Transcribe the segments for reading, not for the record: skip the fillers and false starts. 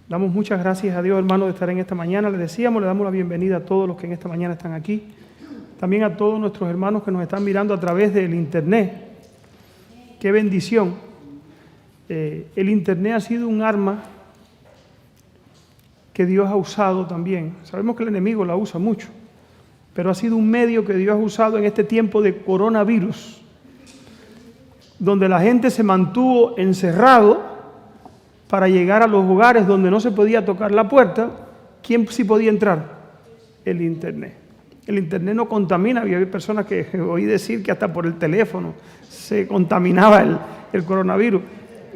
Damos muchas gracias a Dios, hermano, de estar en esta mañana. Le damos la bienvenida a todos los que en esta mañana están aquí. También a todos nuestros hermanos que nos están mirando a través del internet. ¡Qué bendición! El internet ha sido un arma que Dios ha usado también. Sabemos que el enemigo la usa mucho, pero ha sido un medio que Dios ha usado en este tiempo de coronavirus, donde la gente se mantuvo encerrado para llegar a los hogares donde no se podía tocar la puerta. ¿Quién sí podía entrar? El internet. El internet no contamina. Había personas que oí decir que hasta por el teléfono se contaminaba el coronavirus.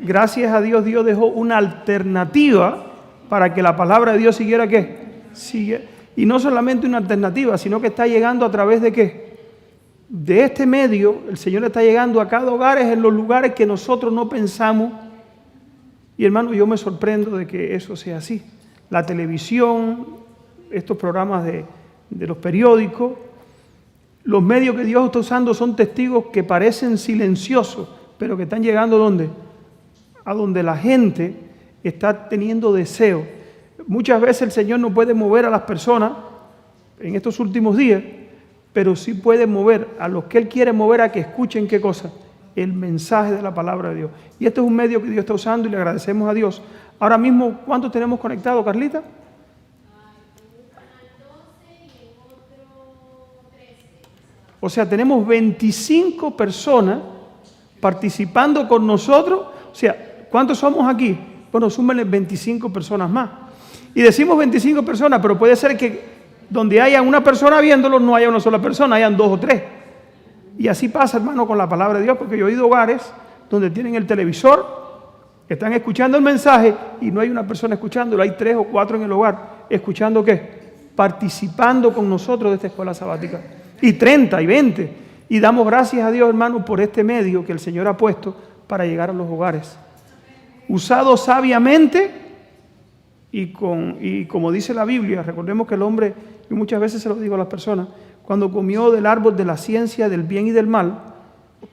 Gracias a Dios, Dios dejó una alternativa para que la palabra de Dios siguiera ¿qué? Sigue. Y no solamente una alternativa, sino que está llegando a través de ¿qué? De este medio. El Señor está llegando a cada hogar en los lugares que nosotros no pensamos. Y hermano, yo me sorprendo de que eso sea así. La televisión, estos programas de los periódicos, los medios que Dios está usando son testigos que parecen silenciosos, pero que están llegando ¿dónde? A donde la gente está teniendo deseo. Muchas veces el Señor no puede mover a las personas en estos últimos días, pero sí puede mover a los que Él quiere mover a que escuchen ¿qué cosa? El mensaje de la palabra de Dios. Y este es un medio que Dios está usando y le agradecemos a Dios. Ahora mismo, ¿cuántos tenemos conectados, Carlita? O sea, tenemos 25 personas participando con nosotros. O sea, ¿cuántos somos aquí? Bueno, súmenle 25 personas más. Y decimos 25 personas, pero puede ser que donde haya una persona viéndolo no haya una sola persona, hayan 2 o 3. Y así pasa, hermano, con la palabra de Dios, porque yo he ido a hogares donde tienen el televisor, están escuchando el mensaje y no hay una persona escuchándolo, hay 3 o 4 en el hogar, escuchando ¿qué? Participando con nosotros de esta escuela sabática. Y 30 y 20. Y damos gracias a Dios, hermano, por este medio que el Señor ha puesto para llegar a los hogares. Usado sabiamente y como dice la Biblia, recordemos que el hombre, y muchas veces se lo digo a las personas, cuando comió del árbol de la ciencia del bien y del mal,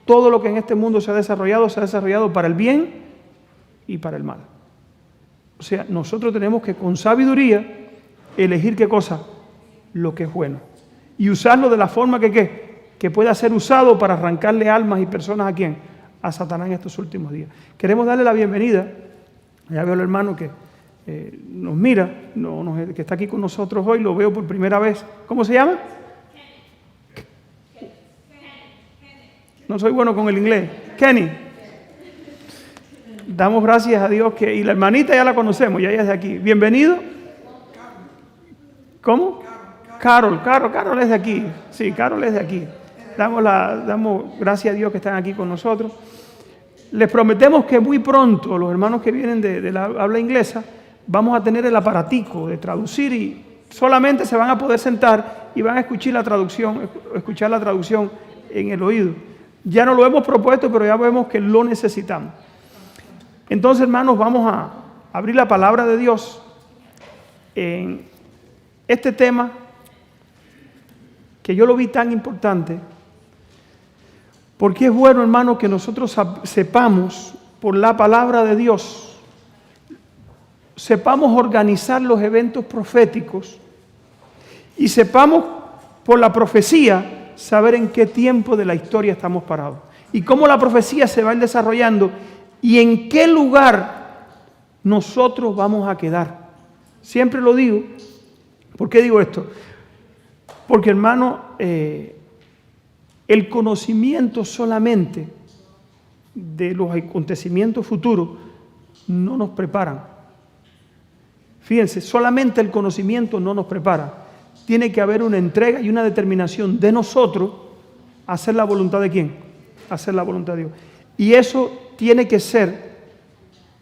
todo lo que en este mundo se ha desarrollado para el bien y para el mal. O sea, nosotros tenemos que con sabiduría elegir ¿qué cosa? Lo que es bueno. Y usarlo de la forma que pueda ser usado para arrancarle almas y personas ¿a quién? A Satanás en estos últimos días. Queremos darle la bienvenida. Ya veo al hermano que nos mira, que está aquí con nosotros hoy, lo veo por primera vez. ¿Cómo se llama? No soy bueno con el inglés. Kenny. Damos gracias a Dios y la hermanita ya la conocemos, ya ella es de aquí. Bienvenido. ¿Cómo? Carol es de aquí. Sí, Carol es de aquí. Damos gracias a Dios que están aquí con nosotros. Les prometemos que muy pronto los hermanos que vienen de la habla inglesa vamos a tener el aparatico de traducir y solamente se van a poder sentar y van a escuchar la traducción en el oído. Ya no lo hemos propuesto, pero ya vemos que lo necesitamos. Entonces, hermanos, vamos a abrir la palabra de Dios en este tema que yo lo vi tan importante, porque es bueno, hermano, que nosotros sepamos por la palabra de Dios, sepamos organizar los eventos proféticos y sepamos por la profecía saber en qué tiempo de la historia estamos parados y cómo la profecía se va a ir desarrollando y en qué lugar nosotros vamos a quedar. Siempre lo digo. ¿Por qué digo esto? Porque, hermano, el conocimiento solamente de los acontecimientos futuros no nos preparan. Fíjense, solamente el conocimiento no nos prepara. Tiene que haber una entrega y una determinación de nosotros a hacer la voluntad de ¿quién? Hacer la voluntad de Dios. Y eso tiene que ser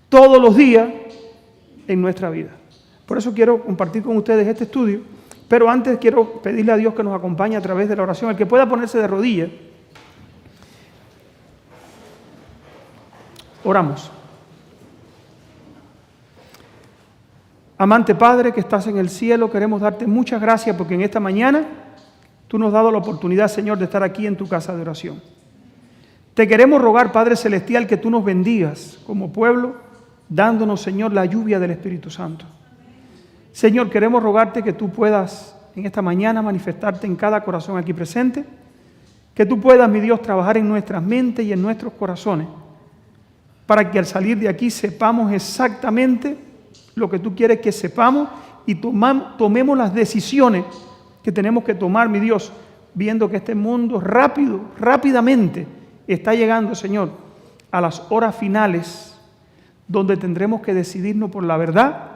todos los días en nuestra vida. Por eso quiero compartir con ustedes este estudio, pero antes quiero pedirle a Dios que nos acompañe a través de la oración. El que pueda ponerse de rodillas, oramos. Amante Padre que estás en el cielo, queremos darte muchas gracias porque en esta mañana tú nos has dado la oportunidad, Señor, de estar aquí en tu casa de oración. Te queremos rogar, Padre Celestial, que tú nos bendigas como pueblo, dándonos, Señor, la lluvia del Espíritu Santo. Señor, queremos rogarte que tú puedas en esta mañana manifestarte en cada corazón aquí presente, que tú puedas, mi Dios, trabajar en nuestras mentes y en nuestros corazones, para que al salir de aquí sepamos exactamente lo que tú quieres que sepamos y tomemos las decisiones que tenemos que tomar, mi Dios, viendo que este mundo rápidamente está llegando, Señor, a las horas finales, donde tendremos que decidirnos por la verdad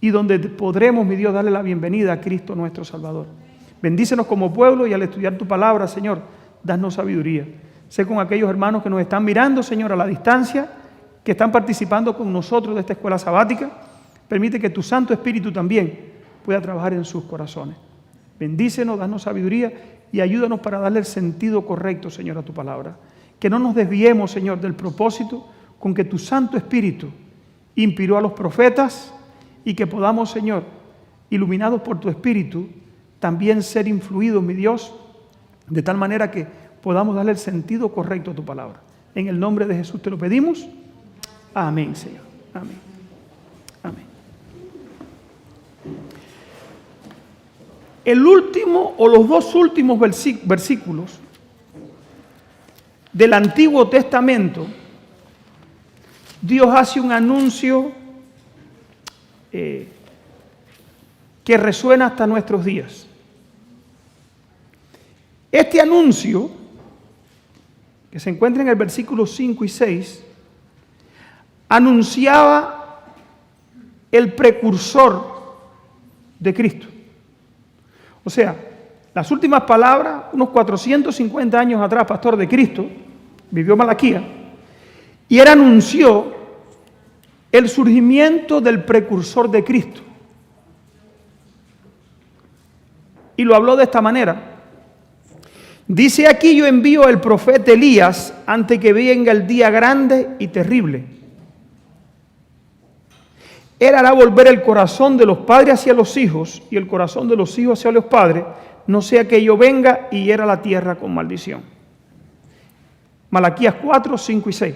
y donde podremos, mi Dios, darle la bienvenida a Cristo nuestro Salvador. Bendícenos como pueblo y al estudiar tu palabra, Señor, danos sabiduría. Sé con aquellos hermanos que nos están mirando, Señor, a la distancia, que están participando con nosotros de esta escuela sabática. Permite que tu Santo Espíritu también pueda trabajar en sus corazones. Bendícenos, danos sabiduría y ayúdanos para darle el sentido correcto, Señor, a tu palabra. Que no nos desviemos, Señor, del propósito con que tu Santo Espíritu inspiró a los profetas y que podamos, Señor, iluminados por tu Espíritu, también ser influidos, mi Dios, de tal manera que podamos darle el sentido correcto a tu palabra. En el nombre de Jesús te lo pedimos. Amén, Señor. Amén. Amén. El último o los dos últimos versículos del Antiguo Testamento, Dios hace un anuncio que resuena hasta nuestros días. Este anuncio, que se encuentra en el versículo 5 y 6, anunciaba el precursor de Cristo. O sea, las últimas palabras, unos 450 años atrás, pastor, de Cristo, vivió Malaquías, y él anunció el surgimiento del precursor de Cristo. Y lo habló de esta manera. Dice aquí: yo envío al profeta Elías antes que venga el día grande y terrible. Él hará volver el corazón de los padres hacia los hijos y el corazón de los hijos hacia los padres, no sea que yo venga y hiera la tierra con maldición. Malaquías 4, 5 y 6.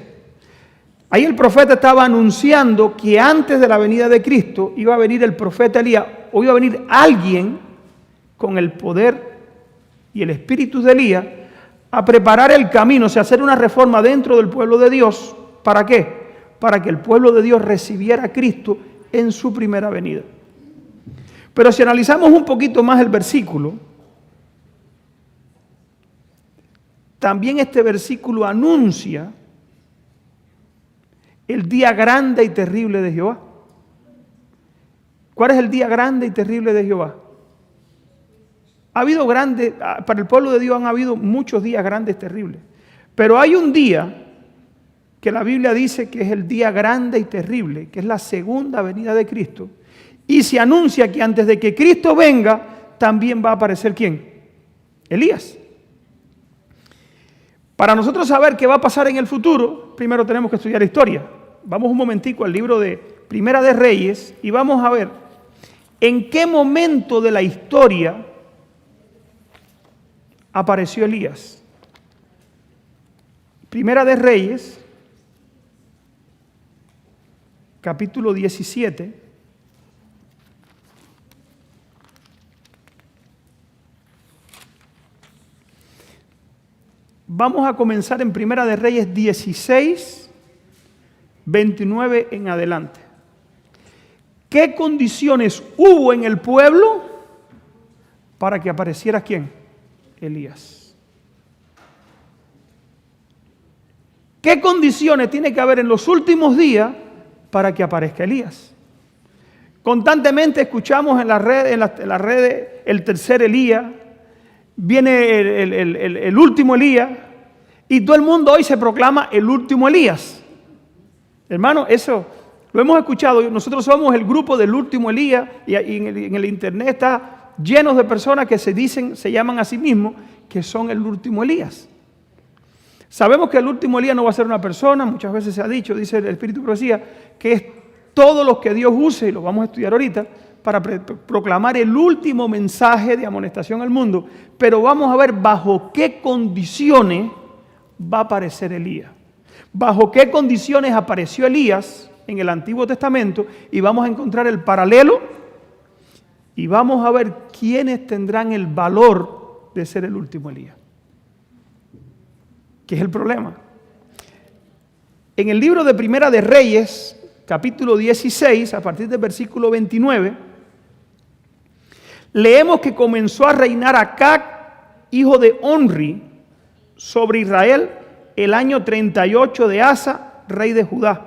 Ahí el profeta estaba anunciando que antes de la venida de Cristo iba a venir el profeta Elías, o iba a venir alguien con el poder y el espíritu de Elías a preparar el camino, o sea, hacer una reforma dentro del pueblo de Dios. ¿Para qué? Para que el pueblo de Dios recibiera a Cristo en su primera venida. Pero si analizamos un poquito más el versículo, también este versículo anuncia el día grande y terrible de Jehová. ¿Cuál es el día grande y terrible de Jehová? Para el pueblo de Dios han habido muchos días grandes, terribles. Pero hay un día que la Biblia dice que es el día grande y terrible, que es la segunda venida de Cristo. Y se anuncia que antes de que Cristo venga, también va a aparecer ¿quién? Elías. Para nosotros saber qué va a pasar en el futuro, primero tenemos que estudiar historia. Vamos un momentico al libro de Primera de Reyes y vamos a ver en qué momento de la historia apareció Elías. Primera de Reyes, capítulo 17. Vamos a comenzar en Primera de Reyes 16, 29 en adelante. ¿Qué condiciones hubo en el pueblo para que apareciera quién? Elías. ¿Qué condiciones tiene que haber en los últimos días para que aparezca Elías? Constantemente escuchamos en las redes el tercer Elías, viene el último Elías, y todo el mundo hoy se proclama el último Elías. Hermano, eso lo hemos escuchado. Nosotros somos el grupo del último Elías, y en el internet está llenos de personas que se llaman a sí mismos que son el último Elías. Sabemos que el último Elías no va a ser una persona, muchas veces se ha dicho, dice el Espíritu de Profecía, que es todos los que Dios use, y lo vamos a estudiar ahorita, para proclamar el último mensaje de amonestación al mundo. Pero vamos a ver bajo qué condiciones va a aparecer Elías. Bajo qué condiciones apareció Elías en el Antiguo Testamento y vamos a encontrar el paralelo y vamos a ver quiénes tendrán el valor de ser el último Elías. ¿Qué es el problema? En el libro de Primera de Reyes, capítulo 16, a partir del versículo 29, leemos que comenzó a reinar Acac, hijo de Omri, sobre Israel el año 38 de Asa, rey de Judá.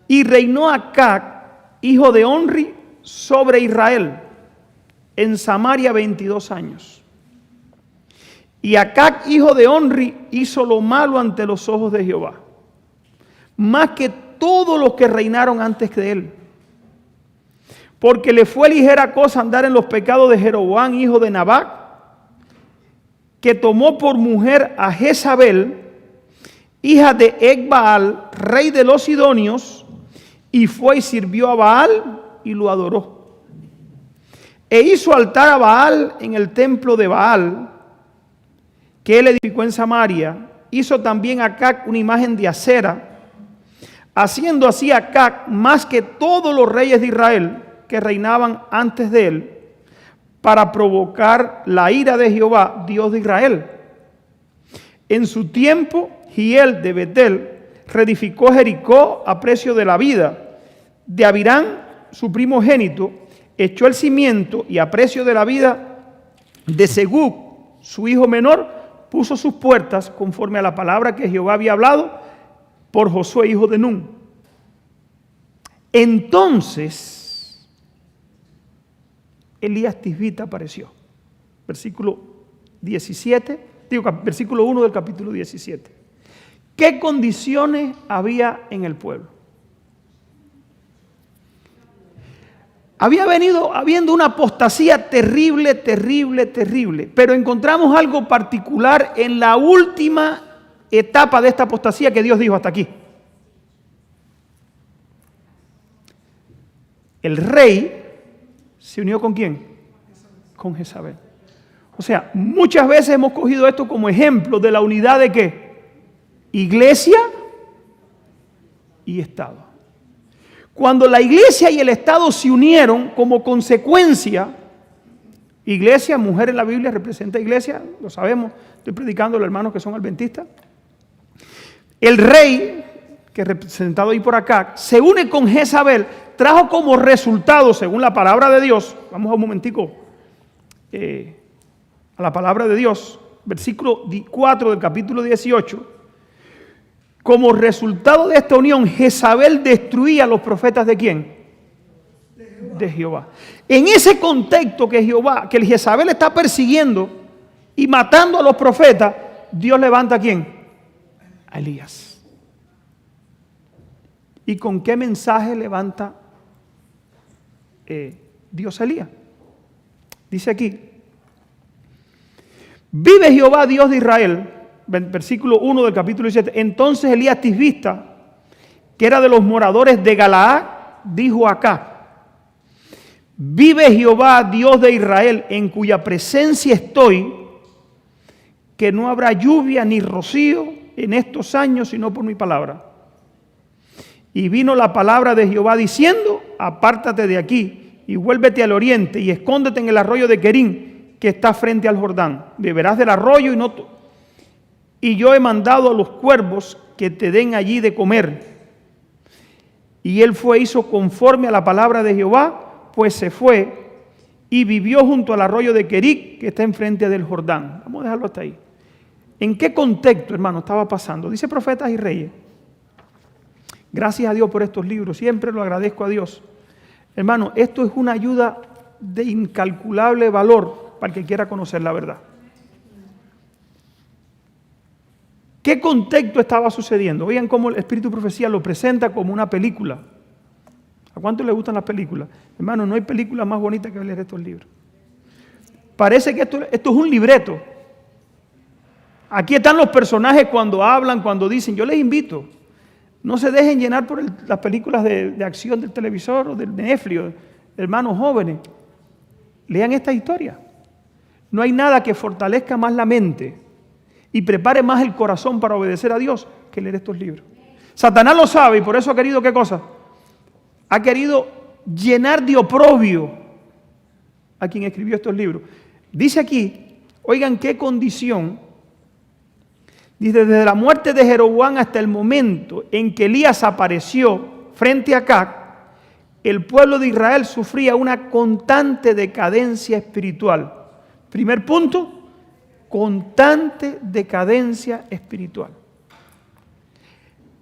Y reinó Acac, hijo de Omri, sobre Israel en Samaria 22 años. Y Acac, hijo de Omri, hizo lo malo ante los ojos de Jehová, más que todos los que reinaron antes de él. Porque le fue ligera cosa andar en los pecados de Jeroboam, hijo de Nabat, que tomó por mujer a Jezabel, hija de Ecbaal, rey de los Sidonios, y fue y sirvió a Baal y lo adoró. E hizo altar a Baal en el templo de Baal, que él edificó en Samaria. Hizo también a Acac una imagen de acera, haciendo así a Acac más que todos los reyes de Israel que reinaban antes de él, para provocar la ira de Jehová, Dios de Israel. En su tiempo, Hiel de Betel reedificó Jericó a precio de la vida. De Abirán, su primogénito, echó el cimiento y a precio de la vida de Segub, su hijo menor, puso sus puertas conforme a la palabra que Jehová había hablado por Josué, hijo de Nun. Entonces, Elías Tisbita apareció. Versículo 17, versículo 1 del capítulo 17. ¿Qué condiciones había en el pueblo? Había venido habiendo una apostasía terrible, terrible, terrible. Pero encontramos algo particular en la última etapa de esta apostasía que Dios dijo hasta aquí. El rey se unió ¿con quién? Con Jezabel. O sea, muchas veces hemos cogido esto como ejemplo de la unidad de ¿qué? Iglesia y Estado. Cuando la iglesia y el Estado se unieron como consecuencia, iglesia, mujer en la Biblia representa iglesia, lo sabemos, estoy predicando a los hermanos que son adventistas. El rey, que es representado ahí por acá, se une con Jezabel, trajo como resultado, según la palabra de Dios, vamos a un momentico a la palabra de Dios, versículo 4 del capítulo 18, como resultado de esta unión, Jezabel destruía a los profetas ¿de quién? De Jehová. En ese contexto que el Jezabel está persiguiendo y matando a los profetas, Dios levanta ¿a quién? A Elías. ¿Y con qué mensaje levanta Dios a Elías? Dice aquí: vive Jehová, Dios de Israel. Versículo 1 del capítulo 17. Entonces Elías Tisbita, que era de los moradores de Galaad, dijo acá: vive Jehová, Dios de Israel, en cuya presencia estoy, que no habrá lluvia ni rocío en estos años, sino por mi palabra. Y vino la palabra de Jehová diciendo: apártate de aquí y vuélvete al oriente y escóndete en el arroyo de Querín, que está frente al Jordán. Beberás del arroyo y yo he mandado a los cuervos que te den allí de comer. Y él fue, hizo conforme a la palabra de Jehová, pues se fue y vivió junto al arroyo de Querit, que está enfrente del Jordán. Vamos a dejarlo hasta ahí. ¿En qué contexto, hermano, estaba pasando? Dice Profetas y Reyes. Gracias a Dios por estos libros, siempre lo agradezco a Dios. Hermano, esto es una ayuda de incalculable valor para el que quiera conocer la verdad. ¿Qué contexto estaba sucediendo? Vean cómo el Espíritu de Profecía lo presenta como una película. ¿A cuánto le gustan las películas? Hermano, no hay película más bonita que leer estos libros. Parece que esto es un libreto. Aquí están los personajes cuando hablan, cuando dicen. Yo les invito, no se dejen llenar por las películas de acción del televisor o del Netflix. Hermanos jóvenes, lean esta historia. No hay nada que fortalezca más la mente y prepare más el corazón para obedecer a Dios que leer estos libros. Satanás lo sabe y por eso ha querido, ¿qué cosa? Ha querido llenar de oprobio a quien escribió estos libros. Dice aquí, oigan qué condición. Dice, desde la muerte de Jeroboam hasta el momento en que Elías apareció frente a Acab, el pueblo de Israel sufría una constante decadencia espiritual. Primer punto, constante decadencia espiritual.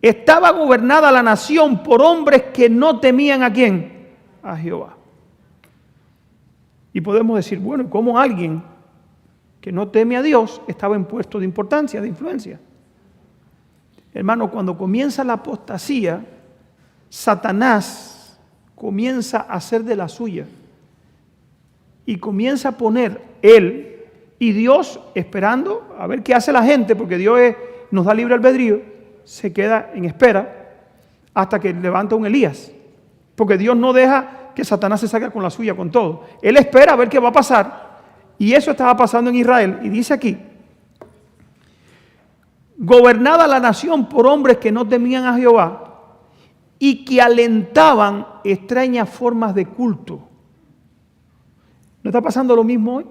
Estaba gobernada la nación por hombres que no temían ¿a quién? A Jehová. Y podemos decir, bueno, ¿cómo alguien que no teme a Dios estaba en puesto de importancia, de influencia? Hermano, cuando comienza la apostasía, Satanás comienza a hacer de la suya y comienza a poner él y Dios esperando a ver qué hace la gente, porque Dios nos da libre albedrío, se queda en espera hasta que levanta un Elías, porque Dios no deja que Satanás se salga con la suya, con todo. Él espera a ver qué va a pasar, y eso estaba pasando en Israel. Y dice aquí, gobernada la nación por hombres que no temían a Jehová y que alentaban extrañas formas de culto. ¿No está pasando lo mismo hoy?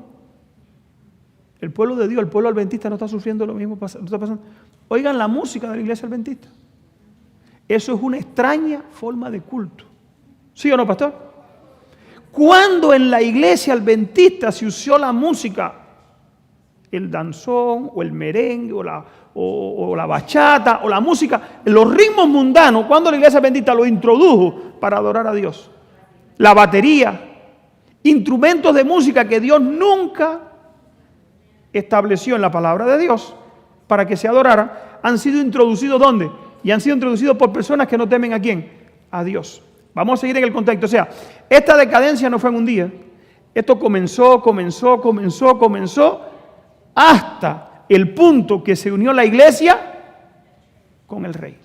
El pueblo de Dios, el pueblo adventista no está sufriendo lo mismo. No está pasando. Oigan la música de la iglesia adventista. Eso es una extraña forma de culto. ¿Sí o no, pastor? Cuando en la iglesia adventista se usó la música, el danzón o el merengue o la bachata o la música, los ritmos mundanos, cuando la iglesia adventista lo introdujo para adorar a Dios, la batería, instrumentos de música que Dios nunca estableció en la palabra de Dios para que se adorara, han sido introducidos ¿dónde? Y han sido introducidos por personas que no temen ¿a quién? A Dios. Vamos a seguir en el contexto. O sea, esta decadencia no fue en un día. Esto comenzó hasta el punto que se unió la iglesia con el rey.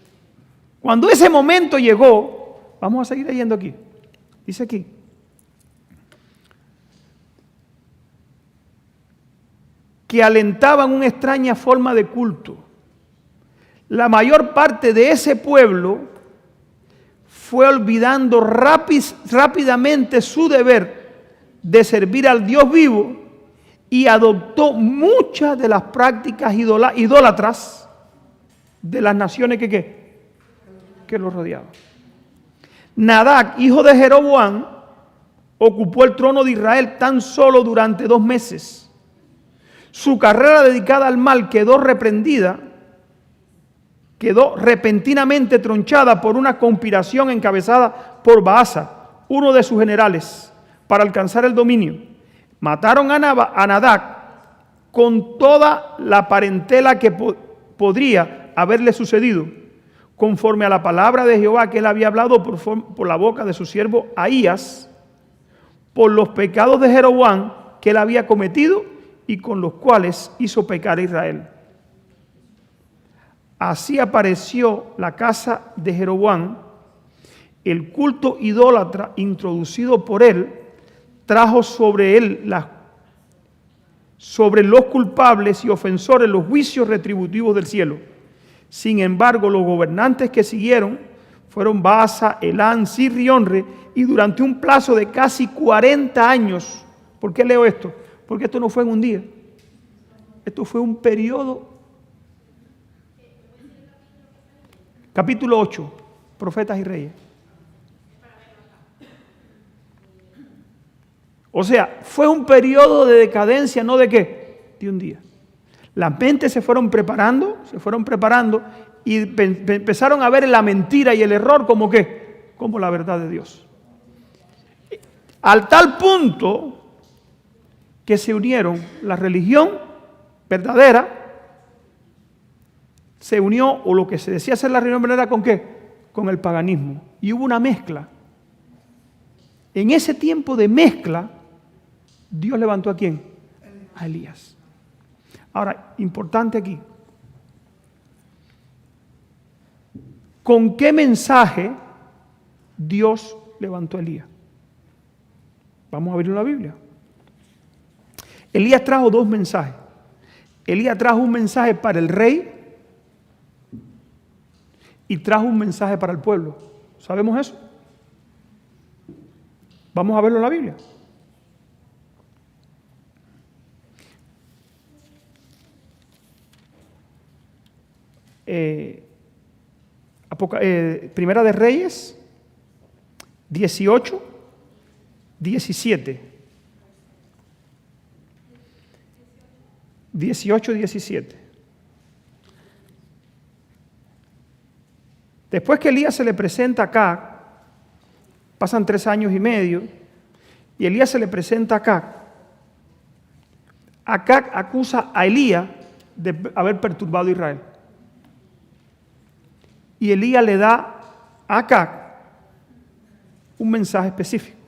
Cuando ese momento llegó, vamos a seguir leyendo aquí. Dice aquí, que alentaban una extraña forma de culto. La mayor parte de ese pueblo fue olvidando rápidamente su deber de servir al Dios vivo y adoptó muchas de las prácticas idólatras de las naciones que lo rodeaban. Nadab, hijo de Jeroboam, ocupó el trono de Israel tan solo durante 2 meses. Su carrera dedicada al mal quedó repentinamente tronchada por una conspiración encabezada por Baasa, uno de sus generales, para alcanzar el dominio. Mataron a Nadab con toda la parentela que podría haberle sucedido, conforme a la palabra de Jehová que él había hablado por la boca de su siervo Ahías, por los pecados de Jeroboam que él había cometido y con los cuales hizo pecar a Israel. Así apareció la casa de Jeroboam. El culto idólatra introducido por él trajo sobre los culpables y ofensores los juicios retributivos del cielo. Sin embargo, los gobernantes que siguieron fueron Baasa, Elán, Sirri y Onre, y durante un plazo de casi 40 años. ¿Por qué leo esto? Porque esto no fue en un día. Esto fue un periodo. Capítulo 8, Profetas y Reyes. O sea, fue un periodo de decadencia, ¿no de qué? De un día. Las mentes se fueron preparando y empezaron a ver la mentira y el error como ¿qué? Como la verdad de Dios. Al tal punto que se unieron la religión verdadera, se unió, o lo que se decía ser la religión verdadera, ¿con qué? Con el paganismo. Y hubo una mezcla. En ese tiempo de mezcla, Dios levantó ¿a quién? A Elías. Ahora, importante aquí. ¿Con qué mensaje Dios levantó a Elías? Vamos a abrir la Biblia. Elías trajo 2 mensajes. Elías trajo un mensaje para el rey y trajo un mensaje para el pueblo. ¿Sabemos eso? Vamos a verlo en la Biblia. Primera de Reyes 18, 17. 18, 17. Después que Elías se le presenta acá, pasan 3 años y medio, y Elías se le presenta acá. Acá acusa a Elías de haber perturbado a Israel. Y Elías le da a Acab un mensaje específico.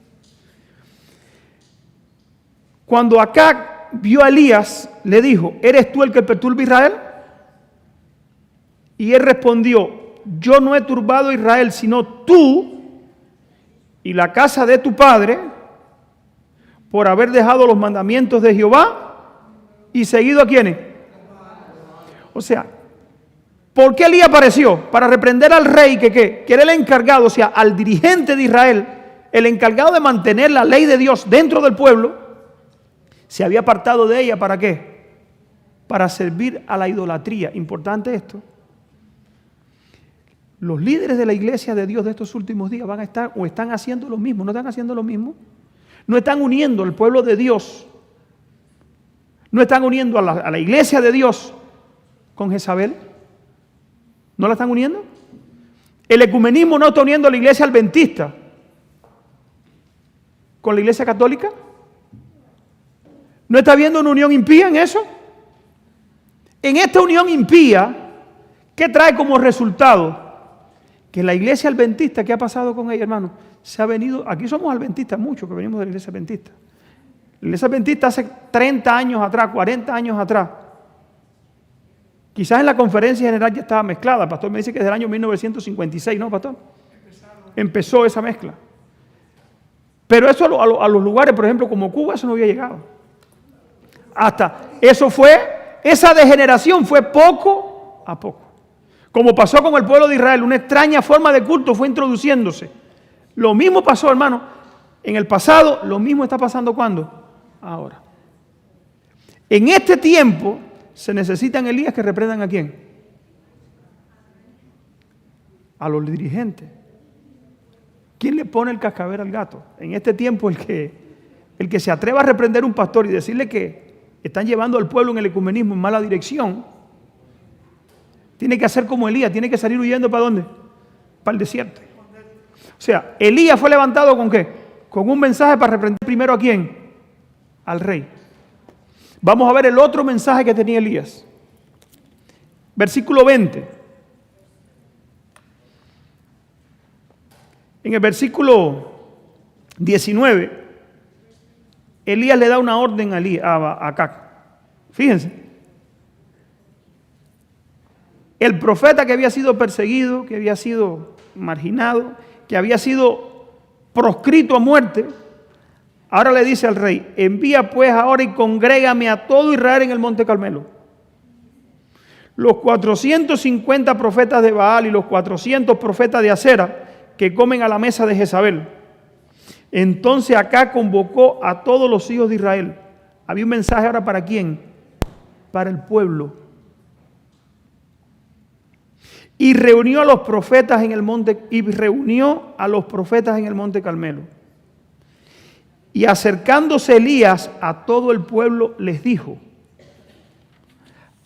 Cuando Acab vio a Elías, le dijo: ¿eres tú el que perturba a Israel? Y él respondió: yo no he turbado a Israel, sino tú y la casa de tu padre, por haber dejado los mandamientos de Jehová y seguido a quiénes. O sea, ¿por qué Elías apareció? Para reprender al rey que era el encargado, o sea, al dirigente de Israel, el encargado de mantener la ley de Dios dentro del pueblo, se había apartado de ella. ¿Para qué? Para servir a la idolatría. Importante esto. Los líderes de la iglesia de Dios de estos últimos días van a estar o están haciendo lo mismo. ¿No están haciendo lo mismo? No están uniendo al pueblo de Dios. No están uniendo a la iglesia de Dios con Jezabel. ¿No la están uniendo? El ecumenismo no está uniendo a la iglesia adventista con la iglesia católica. ¿No está habiendo una unión impía en eso? En esta unión impía, ¿qué trae como resultado? Que la iglesia adventista, ¿qué ha pasado con ella, hermano? Se ha venido, aquí somos adventistas, muchos que venimos de la iglesia adventista. La iglesia adventista hace 30 años atrás, 40 años atrás, quizás en la conferencia general ya estaba mezclada. El pastor me dice que desde el año 1956, ¿no, pastor? Empezó esa mezcla. Pero eso a los lugares, por ejemplo, como Cuba, eso no había llegado. Esa degeneración fue poco a poco. Como pasó con el pueblo de Israel, una extraña forma de culto fue introduciéndose. Lo mismo pasó, hermano, en el pasado, lo mismo está pasando ¿cuándo? Ahora. En este tiempo se necesitan Elías que reprendan ¿a quién? A los dirigentes. ¿Quién le pone el cascabel al gato? En este tiempo el que se atreva a reprender a un pastor y decirle que están llevando al pueblo en el ecumenismo en mala dirección, tiene que hacer como Elías, tiene que salir huyendo ¿para dónde? Para el desierto. O sea, Elías fue levantado ¿con qué? Con un mensaje para reprender primero ¿a quién? Al rey. Vamos a ver el otro mensaje que tenía Elías. Versículo 20. En el versículo 19, Elías le da una orden a Acab. Fíjense. El profeta que había sido perseguido, que había sido marginado, que había sido proscrito a muerte, ahora le dice al rey: envía pues ahora y congrégame a todo Israel en el monte Carmelo. Los 450 profetas de Baal y los 400 profetas de Acera que comen a la mesa de Jezabel. Entonces acá convocó a todos los hijos de Israel. Había un mensaje ahora ¿para quién? Para el pueblo. Y reunió a los profetas en el monte Carmelo. Y acercándose Elías a todo el pueblo les dijo: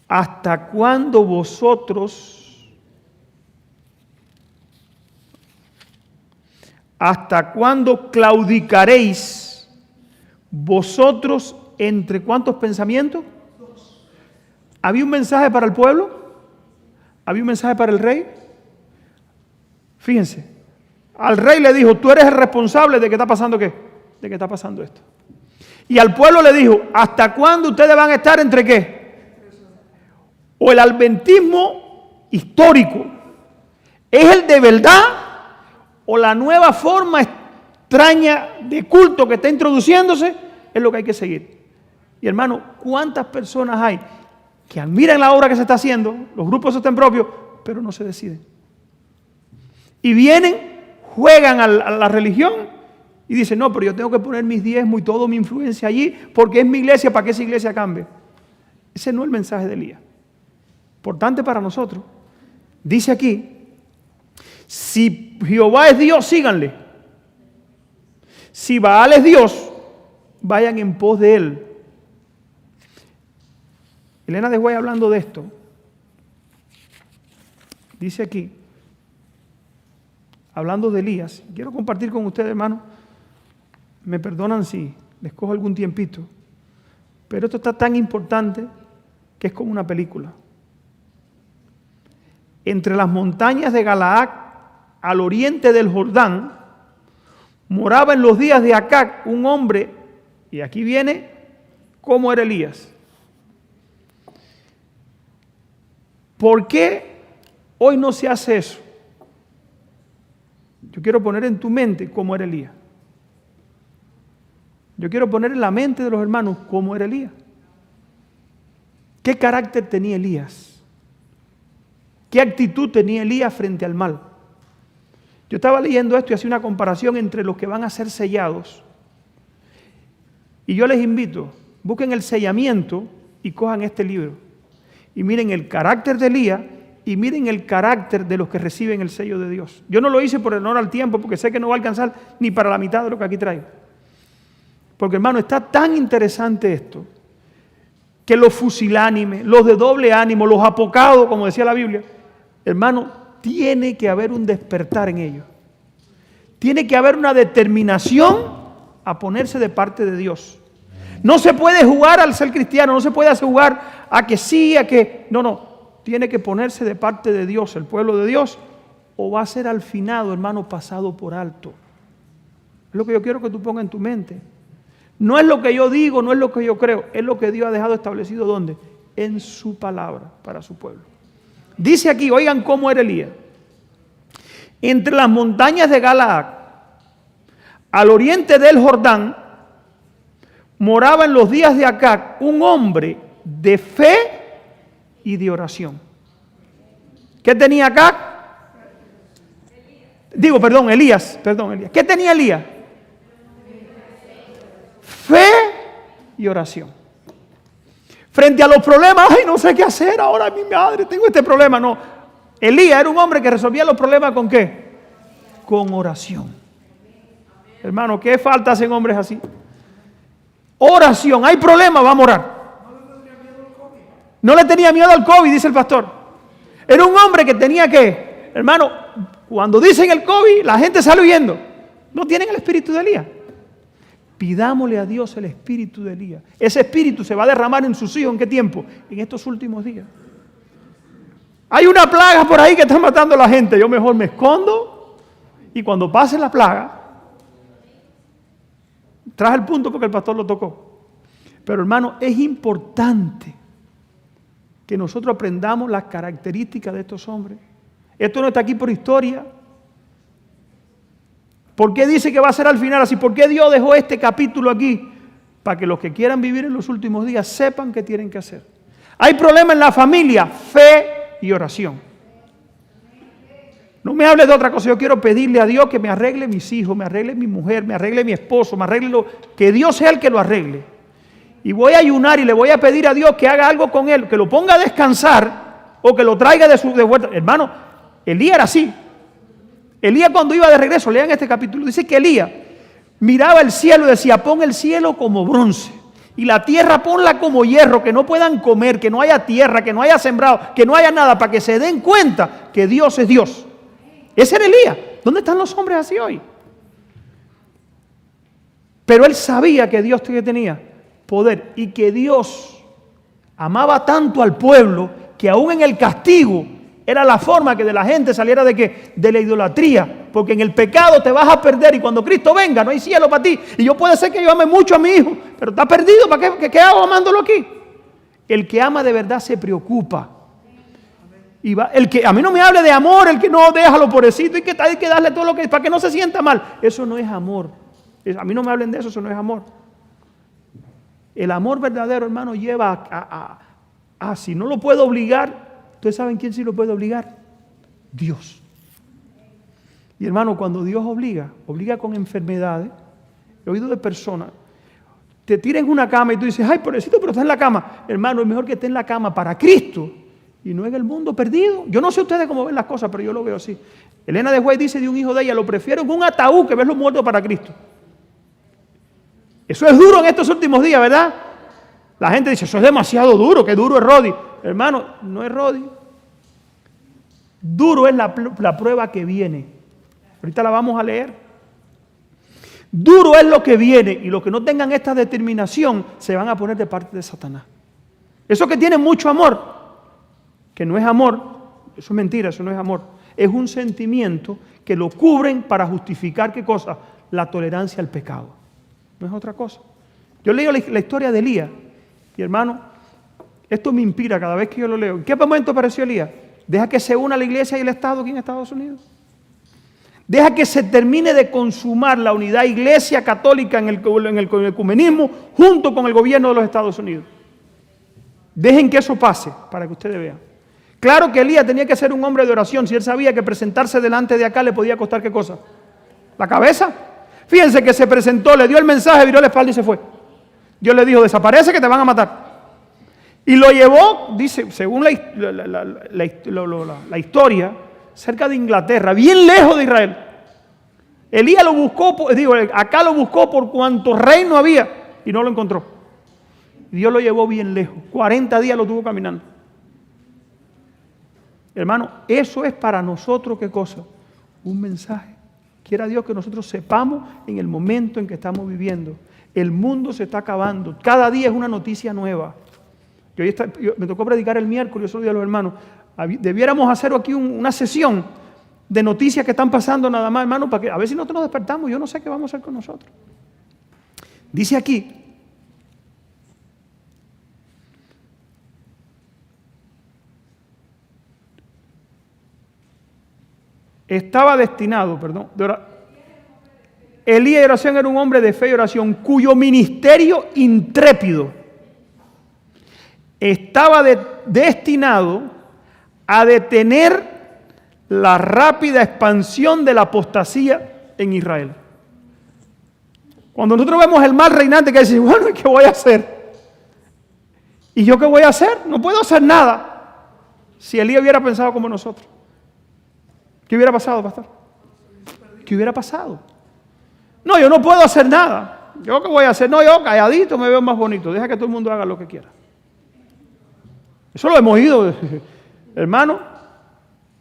¿hasta cuándo claudicaréis vosotros entre cuántos pensamientos? ¿Había un mensaje para el pueblo? ¿Había un mensaje para el rey? Fíjense, al rey le dijo: tú eres el responsable de que está pasando ¿qué? De que está pasando esto. Y al pueblo le dijo: ¿hasta cuándo ustedes van a estar entre qué? O el adventismo histórico es el de verdad, o la nueva forma extraña de culto que está introduciéndose es lo que hay que seguir. Y hermano, ¿cuántas personas hay que admiran la obra que se está haciendo, los grupos estén propios, pero no se deciden? Y vienen, juegan a la religión y dicen, no, pero yo tengo que poner mis diezmos y toda mi influencia allí porque es mi iglesia, para que esa iglesia cambie. Ese no es el mensaje de Elías. Importante para nosotros. Dice aquí, si Jehová es Dios, síganle. Si Baal es Dios, vayan en pos de él. Elena de White, hablando de esto, dice aquí, hablando de Elías, quiero compartir con ustedes, hermanos, me perdonan si les cojo algún tiempito, pero esto está tan importante que es como una película. Entre las montañas de Galaad, al oriente del Jordán, moraba en los días de Acab un hombre, y aquí viene cómo era Elías. ¿Por qué hoy no se hace eso? Yo quiero poner en tu mente cómo era Elías. Yo quiero poner en la mente de los hermanos cómo era Elías. ¿Qué carácter tenía Elías? ¿Qué actitud tenía Elías frente al mal? Yo estaba leyendo esto y hacía una comparación entre los que van a ser sellados. Y yo les invito, busquen el sellamiento y cojan este libro. Y miren el carácter de Elías y miren el carácter de los que reciben el sello de Dios. Yo no lo hice por honor al tiempo porque sé que no va a alcanzar ni para la mitad de lo que aquí traigo. Porque hermano, está tan interesante esto que los fusilánimes, los de doble ánimo, los apocados, como decía la Biblia, hermano, tiene que haber un despertar en ellos. Tiene que haber una determinación a ponerse de parte de Dios. No se puede jugar al ser cristiano, no se puede jugar a que sí, a que... No. Tiene que ponerse de parte de Dios, el pueblo de Dios, o va a ser al finado, hermano, pasado por alto. Es lo que yo quiero que tú pongas en tu mente. No es lo que yo digo, no es lo que yo creo, es lo que Dios ha dejado establecido, ¿dónde? En su palabra, para su pueblo. Dice aquí, oigan cómo era Elías. Entre las montañas de Galaad, al oriente del Jordán, moraba en los días de Acab un hombre de fe y de oración. ¿Qué tenía Acab? Elías. ¿Qué tenía Elías? Fe y oración. Frente a los problemas, ay, no sé qué hacer ahora, mi madre, tengo este problema. No, Elías era un hombre que resolvía los problemas ¿con qué? Con oración. Hermano, ¿qué falta hacen hombres así? Oración, hay problemas, vamos a orar. No le tenía miedo al COVID, dice el pastor. Era un hombre que tenía que, hermano, cuando dicen el COVID, la gente sale huyendo. No tienen el espíritu de Elías. Pidámosle a Dios el espíritu de Elías. Ese espíritu se va a derramar en sus hijos. ¿En qué tiempo? En estos últimos días. Hay una plaga por ahí que está matando a la gente. Yo mejor me escondo y cuando pase la plaga, traje el punto porque el pastor lo tocó. Pero hermano, es importante que nosotros aprendamos las características de estos hombres. Esto no está aquí por historia. ¿Por qué dice que va a ser al final así? ¿Por qué Dios dejó este capítulo aquí? Para que los que quieran vivir en los últimos días sepan qué tienen que hacer. Hay problema en la familia, fe y oración. No me hables de otra cosa. Yo quiero pedirle a Dios que me arregle mis hijos, me arregle mi mujer, me arregle mi esposo, me arregle que Dios sea el que lo arregle. Y voy a ayunar y le voy a pedir a Dios que haga algo con él, que lo ponga a descansar o que lo traiga de vuelta. Hermano, Elías era así. Elías cuando iba de regreso, lean este capítulo, dice que Elías miraba el cielo y decía, pon el cielo como bronce y la tierra ponla como hierro, que no puedan comer, que no haya tierra, que no haya sembrado, que no haya nada, para que se den cuenta que Dios es Dios. Ese era Elías. ¿Dónde están los hombres así hoy? Pero él sabía que Dios tenía poder y que Dios amaba tanto al pueblo que aún en el castigo era la forma que de la gente saliera de qué, de la idolatría, porque en el pecado te vas a perder y cuando Cristo venga no hay cielo para ti. Y yo puede ser que yo ame mucho a mi hijo, pero está perdido. ¿Para qué hago amándolo aquí? El que ama de verdad se preocupa. Y el que a mí no me hable de amor, el que no déjalo pobrecito y que hay que darle todo lo que para que no se sienta mal. Eso no es amor. A mí no me hablen de eso no es amor. El amor verdadero, hermano, lleva a si no lo puedo obligar, ¿ustedes saben quién sí lo puede obligar? Dios. Y hermano, cuando Dios obliga con enfermedades, he oído de personas, te tiran en una cama y tú dices, ay, pobrecito, pero está en la cama. Hermano, es mejor que esté en la cama para Cristo y no en el mundo perdido. Yo no sé ustedes cómo ven las cosas, pero yo lo veo así. Elena de White dice de un hijo de ella, lo prefiero en un ataúd que verlo muerto para Cristo. Eso es duro en estos últimos días, ¿verdad? La gente dice, eso es demasiado duro, qué duro es Rodi. Hermano, no es Rodi. Duro es la prueba que viene. Ahorita la vamos a leer. Duro es lo que viene, y los que no tengan esta determinación se van a poner de parte de Satanás. Eso que tiene mucho amor, que no es amor, eso es mentira, eso no es amor. Es un sentimiento que lo cubren para justificar, ¿qué cosa? La tolerancia al pecado. No es otra cosa. Yo leo la historia de Elías, y hermano, esto me inspira cada vez que yo lo leo. ¿En qué momento apareció Elías? Deja que se una la iglesia y el Estado aquí en Estados Unidos. Deja que se termine de consumar la unidad iglesia católica en el ecumenismo junto con el gobierno de los Estados Unidos. Dejen que eso pase para que ustedes vean. Claro que Elías tenía que ser un hombre de oración si él sabía que presentarse delante de acá le podía costar ¿qué cosa? La cabeza. Fíjense que se presentó, le dio el mensaje, viró la espalda y se fue. Dios le dijo, desaparece que te van a matar. Y lo llevó, dice, según la historia, cerca de Inglaterra, bien lejos de Israel. Elías lo buscó, acá lo buscó por cuanto reino había y no lo encontró. Dios lo llevó bien lejos, 40 días lo tuvo caminando. Hermano, eso es para nosotros, ¿qué cosa? Un mensaje. Quiera Dios que nosotros sepamos en el momento en que estamos viviendo. El mundo se está acabando, cada día es una noticia nueva. Me tocó predicar el miércoles, yo soy de los hermanos. Debiéramos hacer aquí una sesión de noticias que están pasando nada más, hermano, para que a ver si nosotros nos despertamos. Yo no sé qué vamos a hacer con nosotros. Dice aquí, estaba destinado, Elías de oración era un hombre de fe y oración cuyo ministerio intrépido estaba destinado a detener la rápida expansión de la apostasía en Israel. Cuando nosotros vemos el mal reinante que dice, bueno, ¿qué voy a hacer? ¿Y yo qué voy a hacer? No puedo hacer nada. Si Elías hubiera pensado como nosotros, ¿qué hubiera pasado, pastor? ¿Qué hubiera pasado? No, yo no puedo hacer nada. ¿Yo qué voy a hacer? No, yo calladito me veo más bonito. Deja que todo el mundo haga lo que quiera. Eso lo hemos oído, hermano.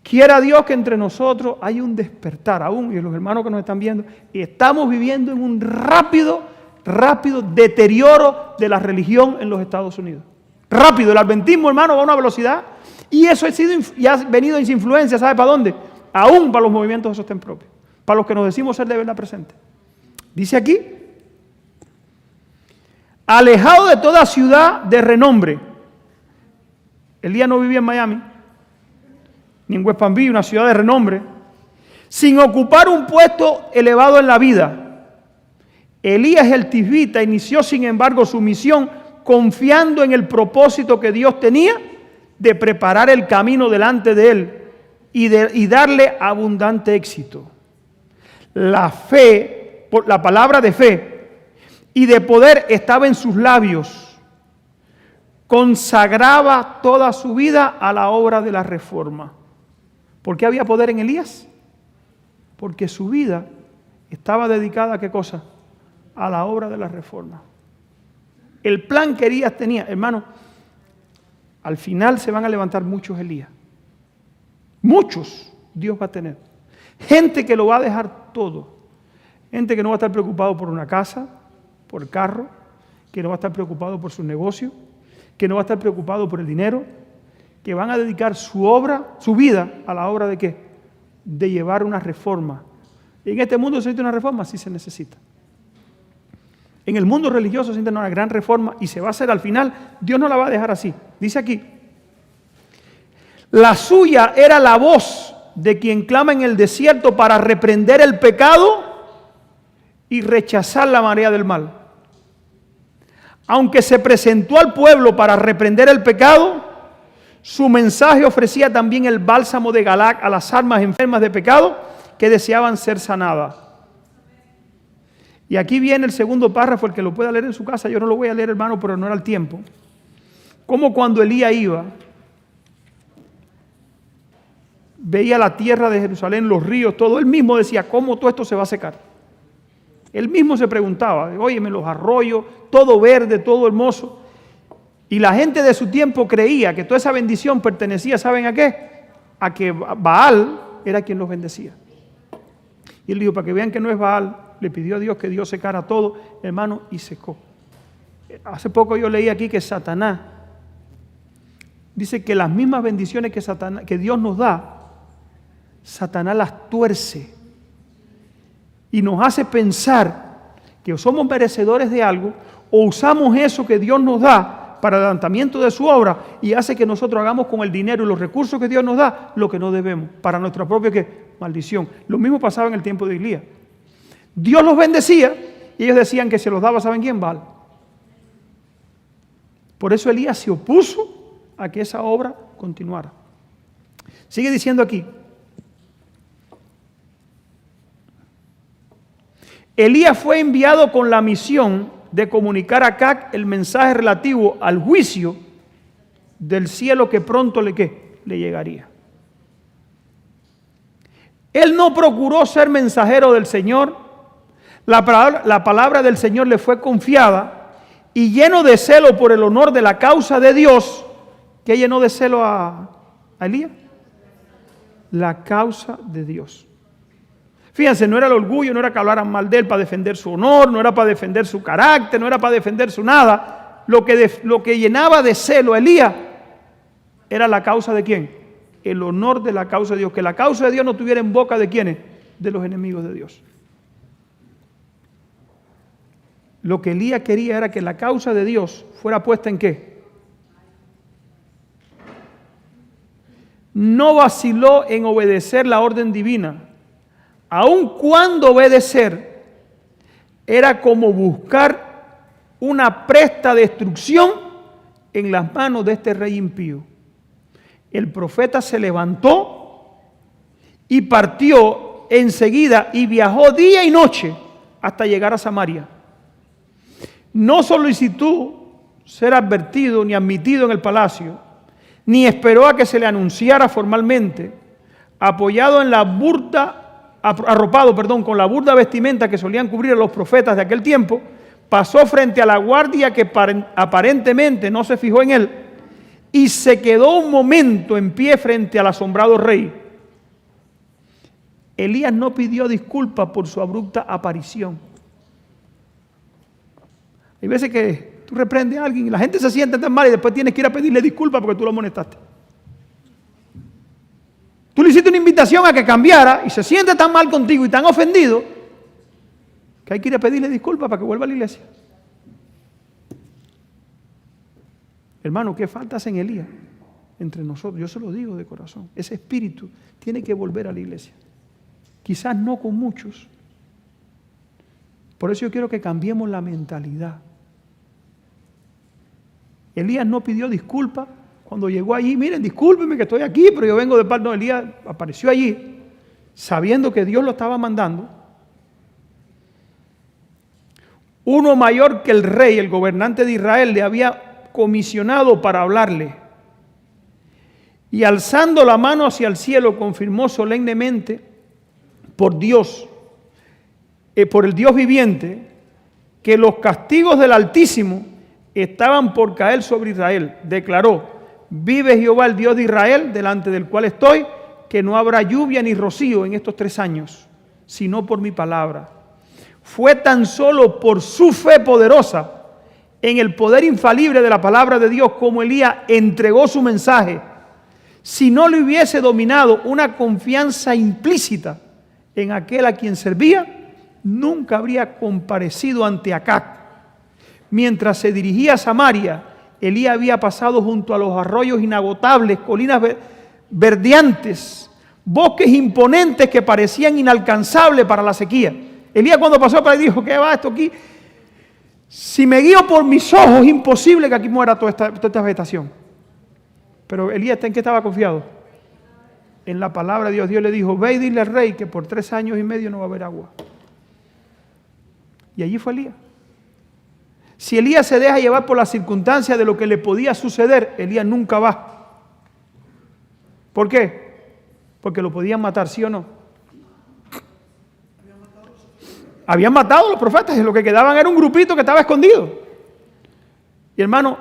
Quiera Dios que entre nosotros haya un despertar aún, y los hermanos que nos están viendo, y estamos viviendo en un rápido deterioro de la religión en los Estados Unidos. Rápido, el adventismo, hermano, va a una velocidad, y eso ha venido en influencia, ¿sabe para dónde? Aún para los movimientos de sostén propio, para los que nos decimos ser de verdad presente. Dice aquí, alejado de toda ciudad de renombre. Elías no vivía en Miami, ni en West Palm Beach, una ciudad de renombre, sin ocupar un puesto elevado en la vida. Elías el tisbita inició, sin embargo, su misión confiando en el propósito que Dios tenía de preparar el camino delante de él y darle abundante éxito. La fe, la palabra de fe y de poder estaba en sus labios. Consagraba toda su vida a la obra de la reforma. ¿Por qué había poder en Elías? Porque su vida estaba dedicada ¿a qué cosa? A la obra de la reforma. El plan que Elías tenía, hermano, al final se van a levantar muchos Elías. Muchos Dios va a tener. Gente que lo va a dejar todo. Gente que no va a estar preocupado por una casa, por el carro, que no va a estar preocupado por su negocio, que no va a estar preocupado por el dinero, que van a dedicar su obra, su vida, a la obra de ¿qué? De llevar una reforma. ¿Y en este mundo se necesita una reforma? Sí se necesita. En el mundo religioso se necesita una gran reforma y se va a hacer al final. Dios no la va a dejar así. Dice aquí, la suya era la voz de quien clama en el desierto para reprender el pecado y rechazar la marea del mal. Aunque se presentó al pueblo para reprender el pecado, su mensaje ofrecía también el bálsamo de Galac a las almas enfermas de pecado que deseaban ser sanadas. Y aquí viene el segundo párrafo, el que lo pueda leer en su casa. Yo no lo voy a leer, hermano, pero no era el tiempo. Como cuando Elías iba, veía la tierra de Jerusalén, los ríos, todo. Él mismo decía, ¿cómo todo esto se va a secar? Él mismo se preguntaba, óyeme, los arroyos, todo verde, todo hermoso. Y la gente de su tiempo creía que toda esa bendición pertenecía, ¿saben a qué? A que Baal era quien los bendecía. Y él dijo, para que vean que no es Baal, le pidió a Dios que Dios secara todo, hermano, y secó. Hace poco yo leí aquí que Satanás dice que las mismas bendiciones que Dios nos da, Satanás las tuerce y nos hace pensar que somos merecedores de algo o usamos eso que Dios nos da para el adelantamiento de su obra y hace que nosotros hagamos con el dinero y los recursos que Dios nos da lo que no debemos, para nuestra propia maldición. Lo mismo pasaba en el tiempo de Elías. Dios los bendecía y ellos decían que se los daba, ¿saben quién? Baal. Por eso Elías se opuso a que esa obra continuara. Sigue diciendo aquí. Elías fue enviado con la misión de comunicar a Acab el mensaje relativo al juicio del cielo que pronto le llegaría. Él no procuró ser mensajero del Señor. La palabra del Señor le fue confiada y lleno de celo por el honor de la causa de Dios. ¿Qué llenó de celo a Elías? La causa de Dios. Fíjense, no era el orgullo, no era que hablaran mal de él para defender su honor, no era para defender su carácter, no era para defender su nada. Lo que llenaba de celo a Elías era la causa de ¿quién? El honor de la causa de Dios. Que la causa de Dios no estuviera en boca de ¿quiénes? De los enemigos de Dios. Lo que Elías quería era que la causa de Dios fuera puesta en ¿qué? No vaciló en obedecer la orden divina. Aun cuando obedecer era como buscar una presta destrucción en las manos de este rey impío. El profeta se levantó y partió enseguida y viajó día y noche hasta llegar a Samaria. No solicitó ser advertido ni admitido en el palacio, ni esperó a que se le anunciara formalmente, apoyado en la arropado con la burda vestimenta que solían cubrir a los profetas de aquel tiempo, pasó frente a la guardia que aparentemente no se fijó en él y se quedó un momento en pie frente al asombrado rey. Elías no pidió disculpas por su abrupta aparición. Hay veces que tú reprendes a alguien y la gente se siente tan mal y después tienes que ir a pedirle disculpas porque tú lo amonestaste. Tú le hiciste una invitación a que cambiara y se siente tan mal contigo y tan ofendido que hay que ir a pedirle disculpas para que vuelva a la iglesia. Hermano, ¿qué falta en Elías entre nosotros? Yo se lo digo de corazón. Ese espíritu tiene que volver a la iglesia. Quizás no con muchos. Por eso yo quiero que cambiemos la mentalidad. Elías no pidió disculpas cuando llegó allí. Miren, discúlpenme que estoy aquí, pero yo vengo de parte. No, Elías apareció allí sabiendo que Dios lo estaba mandando. Uno mayor que el rey, el gobernante de Israel, le había comisionado para hablarle. Y alzando la mano hacia el cielo, confirmó solemnemente por Dios, por el Dios viviente, que los castigos del Altísimo estaban por caer sobre Israel. Declaró: vive Jehová, el Dios de Israel, delante del cual estoy, que no habrá lluvia ni rocío en estos 3 años, sino por mi palabra. Fue tan solo por su fe poderosa en el poder infalible de la palabra de Dios como Elías entregó su mensaje. Si no le hubiese dominado una confianza implícita en aquel a quien servía, nunca habría comparecido ante Acab. Mientras se dirigía a Samaria, Elías había pasado junto a los arroyos inagotables, colinas verdeantes, bosques imponentes que parecían inalcanzables para la sequía. Elías cuando pasó por ahí dijo: ¿qué va esto aquí? Si me guío por mis ojos, es imposible que aquí muera toda esta vegetación. Pero Elías, ¿en qué estaba confiado? en la palabra de Dios. Dios le dijo, ve y dile al rey que por 3 años y medio no va a haber agua. Y allí fue Elías. Si Elías se deja llevar por las circunstancias de lo que le podía suceder, Elías nunca va. ¿Por qué? Porque lo podían matar, ¿sí o no? Habían matado a los profetas y lo que quedaban era un grupito que estaba escondido. Y hermano,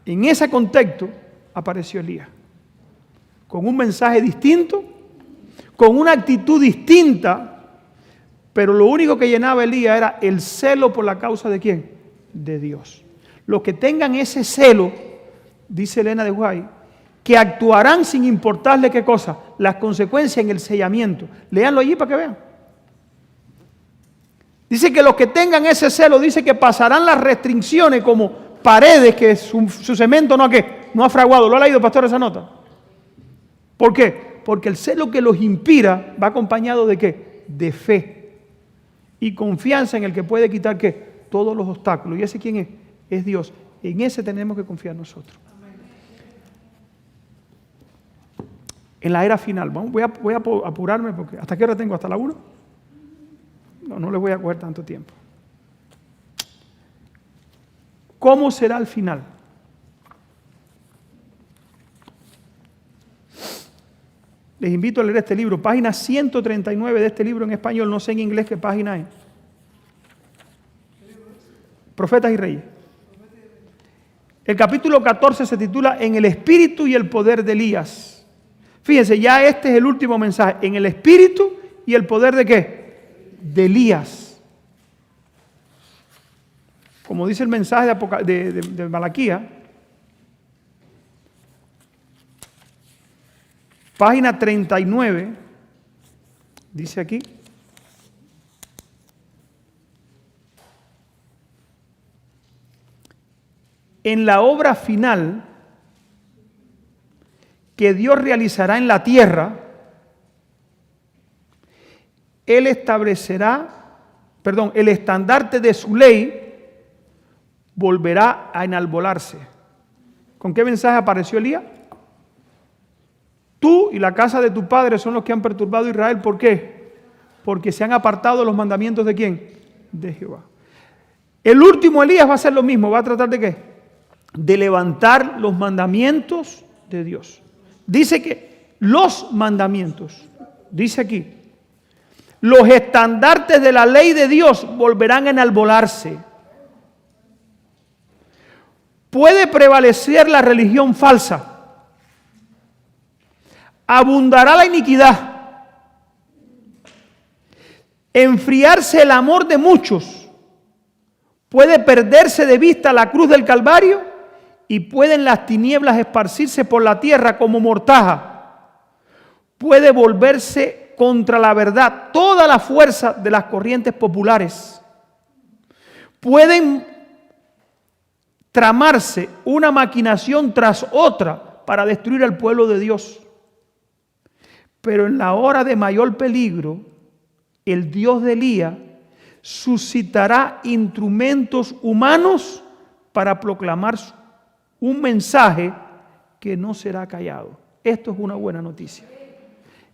en ese contexto apareció Elías. Con un mensaje distinto, con una actitud distinta, pero lo único que llenaba a Elías era el celo por la causa de ¿quién? De Dios. Los que tengan ese celo, dice Elena de White, que actuarán sin importarle qué cosa, las consecuencias en el sellamiento. Léanlo allí para que vean. Dice que los que tengan ese celo, dice que pasarán las restricciones como paredes que su cemento no ha fraguado. ¿Lo ha leído, pastor, esa nota? ¿Por qué? Porque el celo que los inspira va acompañado de ¿qué? De fe y confianza en el que puede quitar ¿qué? Todos los obstáculos. ¿Y ese quién es? Es Dios. En ese tenemos que confiar nosotros. En la era final, voy a apurarme porque ¿hasta qué hora tengo? ¿Hasta la 1? No les voy a coger tanto tiempo. ¿Cómo será el final? Les invito a leer este libro, página 139 de este libro en español, no sé en inglés qué página es. Profetas y Reyes. El capítulo 14 se titula En el espíritu y el poder de Elías. Fíjense, ya este es el último mensaje. En el espíritu y el poder de ¿qué? De Elías. Como dice el mensaje de Malaquías, página 39, dice aquí. En la obra final que Dios realizará en la tierra, Él establecerá, el estandarte de su ley volverá a enarbolarse. ¿Con qué mensaje apareció Elías? Tú y la casa de tu padre son los que han perturbado a Israel. ¿Por qué? Porque se han apartado de los mandamientos de ¿quién? De Jehová. El último Elías va a hacer lo mismo. ¿Va a tratar de qué? De levantar los mandamientos de Dios. Dice que los mandamientos, dice aquí, los estandartes de la ley de Dios volverán a enarbolarse. Puede prevalecer la religión falsa. Abundará la iniquidad. Enfriarse el amor de muchos. Puede perderse de vista la cruz del Calvario y pueden las tinieblas esparcirse por la tierra como mortaja. Puede volverse contra la verdad toda la fuerza de las corrientes populares. Pueden tramarse una maquinación tras otra para destruir al pueblo de Dios. Pero en la hora de mayor peligro, el Dios de Elías suscitará instrumentos humanos para proclamar un mensaje que no será callado. Esto es una buena noticia.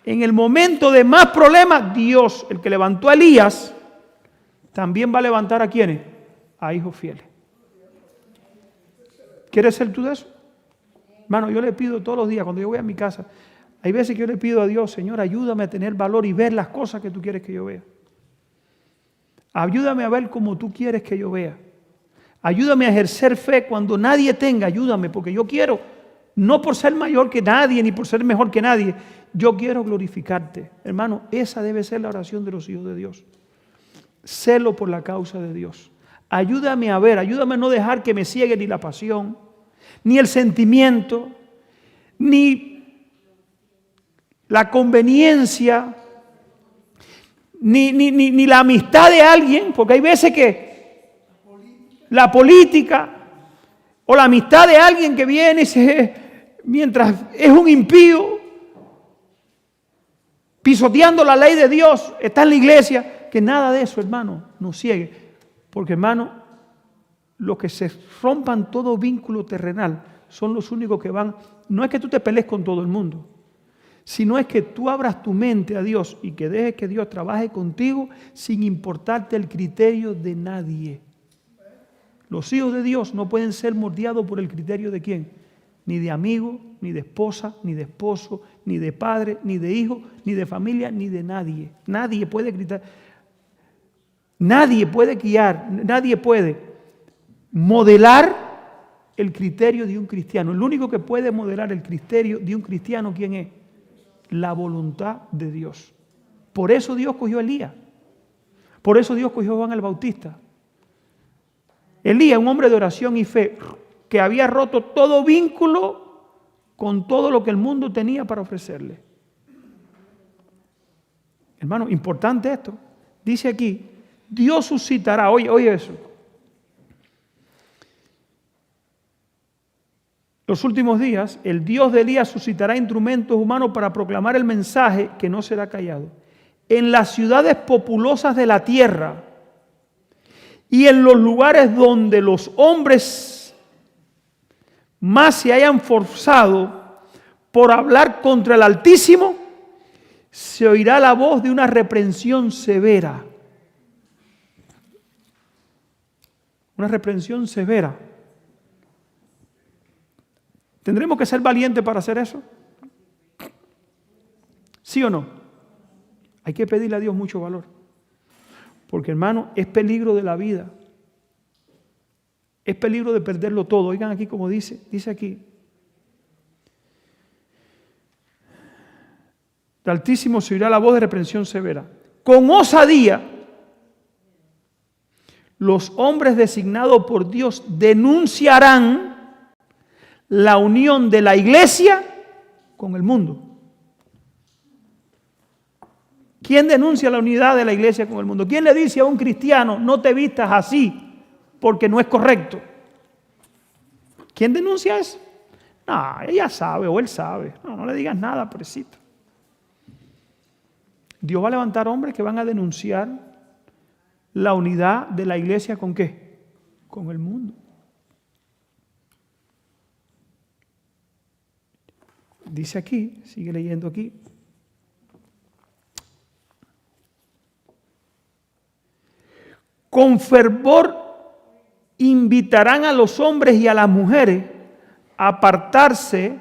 En el momento de más problemas, Dios, el que levantó a Elías, también va a levantar ¿a quiénes? A hijos fieles. ¿Quieres ser tú de eso? Hermano, yo le pido todos los días, cuando yo voy a mi casa, hay veces que yo le pido a Dios, Señor, ayúdame a tener valor y ver las cosas que tú quieres que yo vea. Ayúdame a ver como tú quieres que yo vea. Ayúdame a ejercer fe cuando nadie tenga, ayúdame, porque yo quiero, no por ser mayor que nadie, ni por ser mejor que nadie, yo quiero glorificarte. Hermano, esa debe ser la oración de los hijos de Dios. Celo por la causa de Dios. Ayúdame a ver, ayúdame a no dejar que me ciegue ni la pasión, ni el sentimiento, ni la conveniencia, ni la amistad de alguien, porque hay veces que la política o la amistad de alguien que viene mientras es un impío, pisoteando la ley de Dios, está en la iglesia, que nada de eso, hermano, nos ciegue. Porque, hermano, los que se rompan todo vínculo terrenal son los únicos que van. No es que tú te pelees con todo el mundo, sino es que tú abras tu mente a Dios y que dejes que Dios trabaje contigo sin importarte el criterio de nadie. Los hijos de Dios no pueden ser moldeados por el criterio de quién, ni de amigo, ni de esposa, ni de esposo, ni de padre, ni de hijo, ni de familia, ni de nadie. Nadie puede gritar, nadie puede guiar, nadie puede modelar el criterio de un cristiano. El único que puede modelar el criterio de un cristiano, ¿quién es? La voluntad de Dios. Por eso Dios cogió a Elías. Por eso Dios cogió a Juan el Bautista. Elías, un hombre de oración y fe, que había roto todo vínculo con todo lo que el mundo tenía para ofrecerle. Hermano, importante esto. Dice aquí, Dios suscitará, oye eso. Los últimos días, el Dios de Elías suscitará instrumentos humanos para proclamar el mensaje que no será callado. En las ciudades populosas de la tierra y en los lugares donde los hombres más se hayan forzado por hablar contra el Altísimo, se oirá la voz de una reprensión severa. Una reprensión severa. ¿Tendremos que ser valientes para hacer eso? ¿Sí o no? Hay que pedirle a Dios mucho valor. Porque, hermano, es peligro de la vida. Es peligro de perderlo todo. Oigan aquí como dice aquí. De Altísimo se oirá la voz de reprensión severa. Con osadía, los hombres designados por Dios denunciarán la unión de la iglesia con el mundo. ¿Quién denuncia la unidad de la iglesia con el mundo? ¿Quién le dice a un cristiano, no te vistas así porque no es correcto? ¿Quién denuncia eso? No, ella sabe o él sabe. No le digas nada, pobrecito. Dios va a levantar hombres que van a denunciar la unidad de la iglesia ¿con qué? Con el mundo. Dice aquí, sigue leyendo aquí. Con fervor invitarán a los hombres y a las mujeres a apartarse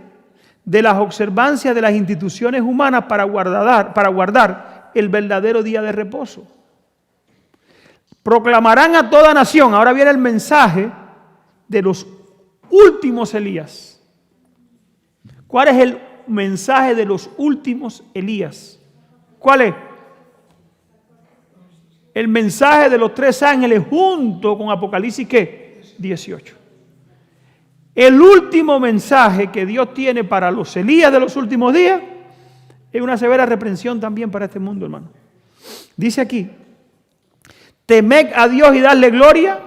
de las observancias de las instituciones humanas para guardar el verdadero día de reposo. Proclamarán a toda nación. Ahora viene el mensaje de los últimos Elías. ¿Cuál es el mensaje de los últimos Elías? ¿Cuál es? El mensaje de los 3 ángeles junto con Apocalipsis, ¿qué? 18. El último mensaje que Dios tiene para los Elías de los últimos días es una severa reprensión también para este mundo, hermano. Dice aquí, temed a Dios y dadle gloria,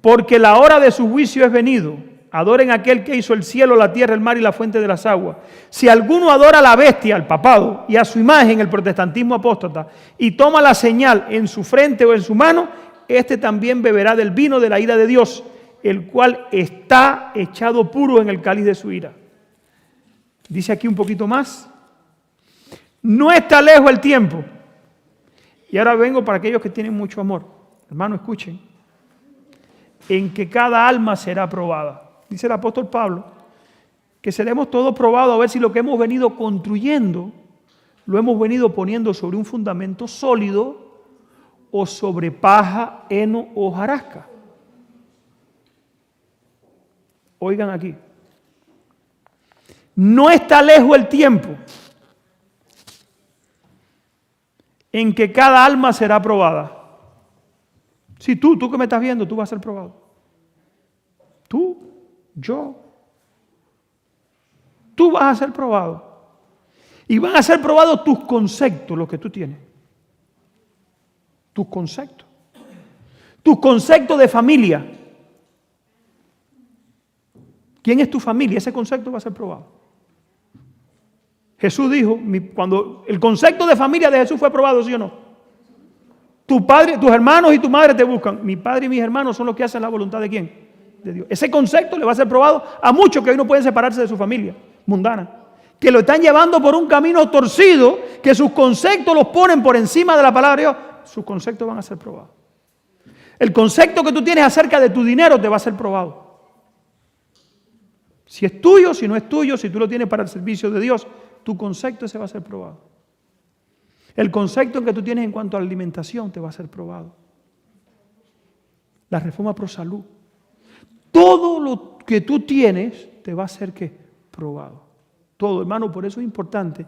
porque la hora de su juicio es venido. Adoren a aquel que hizo el cielo, la tierra, el mar y la fuente de las aguas. Si alguno adora a la bestia, al papado, y a su imagen, el protestantismo apóstata, y toma la señal en su frente o en su mano, este también beberá del vino de la ira de Dios, el cual está echado puro en el cáliz de su ira. Dice aquí un poquito más. No está lejos el tiempo. Y ahora vengo para aquellos que tienen mucho amor. Hermano, escuchen. En que cada alma será probada. Dice el apóstol Pablo, que seremos todos probados a ver si lo que hemos venido construyendo, lo hemos venido poniendo sobre un fundamento sólido o sobre paja, heno o hojarasca. Oigan aquí. No está lejos el tiempo en que cada alma será probada. Si tú que me estás viendo, tú vas a ser probado. Tú. Yo. Tú vas a ser probado. Y van a ser probados tus conceptos, los que tú tienes. Tus conceptos. Tus conceptos de familia. ¿Quién es tu familia? Ese concepto va a ser probado. Jesús dijo, cuando el concepto de familia de Jesús fue probado, ¿sí o no? Tu padre, tus hermanos y tu madre te buscan. Mi padre y mis hermanos son los que hacen la voluntad de ¿quién? De Dios. Ese concepto le va a ser probado a muchos que hoy no pueden separarse de su familia mundana. que lo están llevando por un camino torcido, que sus conceptos los ponen por encima de la palabra de Dios, sus conceptos van a ser probados. El concepto que tú tienes acerca de tu dinero te va a ser probado. Si es tuyo, si no es tuyo, si tú lo tienes para el servicio de Dios, tu concepto ese va a ser probado. El concepto que tú tienes en cuanto a la alimentación te va a ser probado. La reforma pro salud. Todo lo que tú tienes te va a ser ¿qué? Probado. Todo, hermano, por eso es importante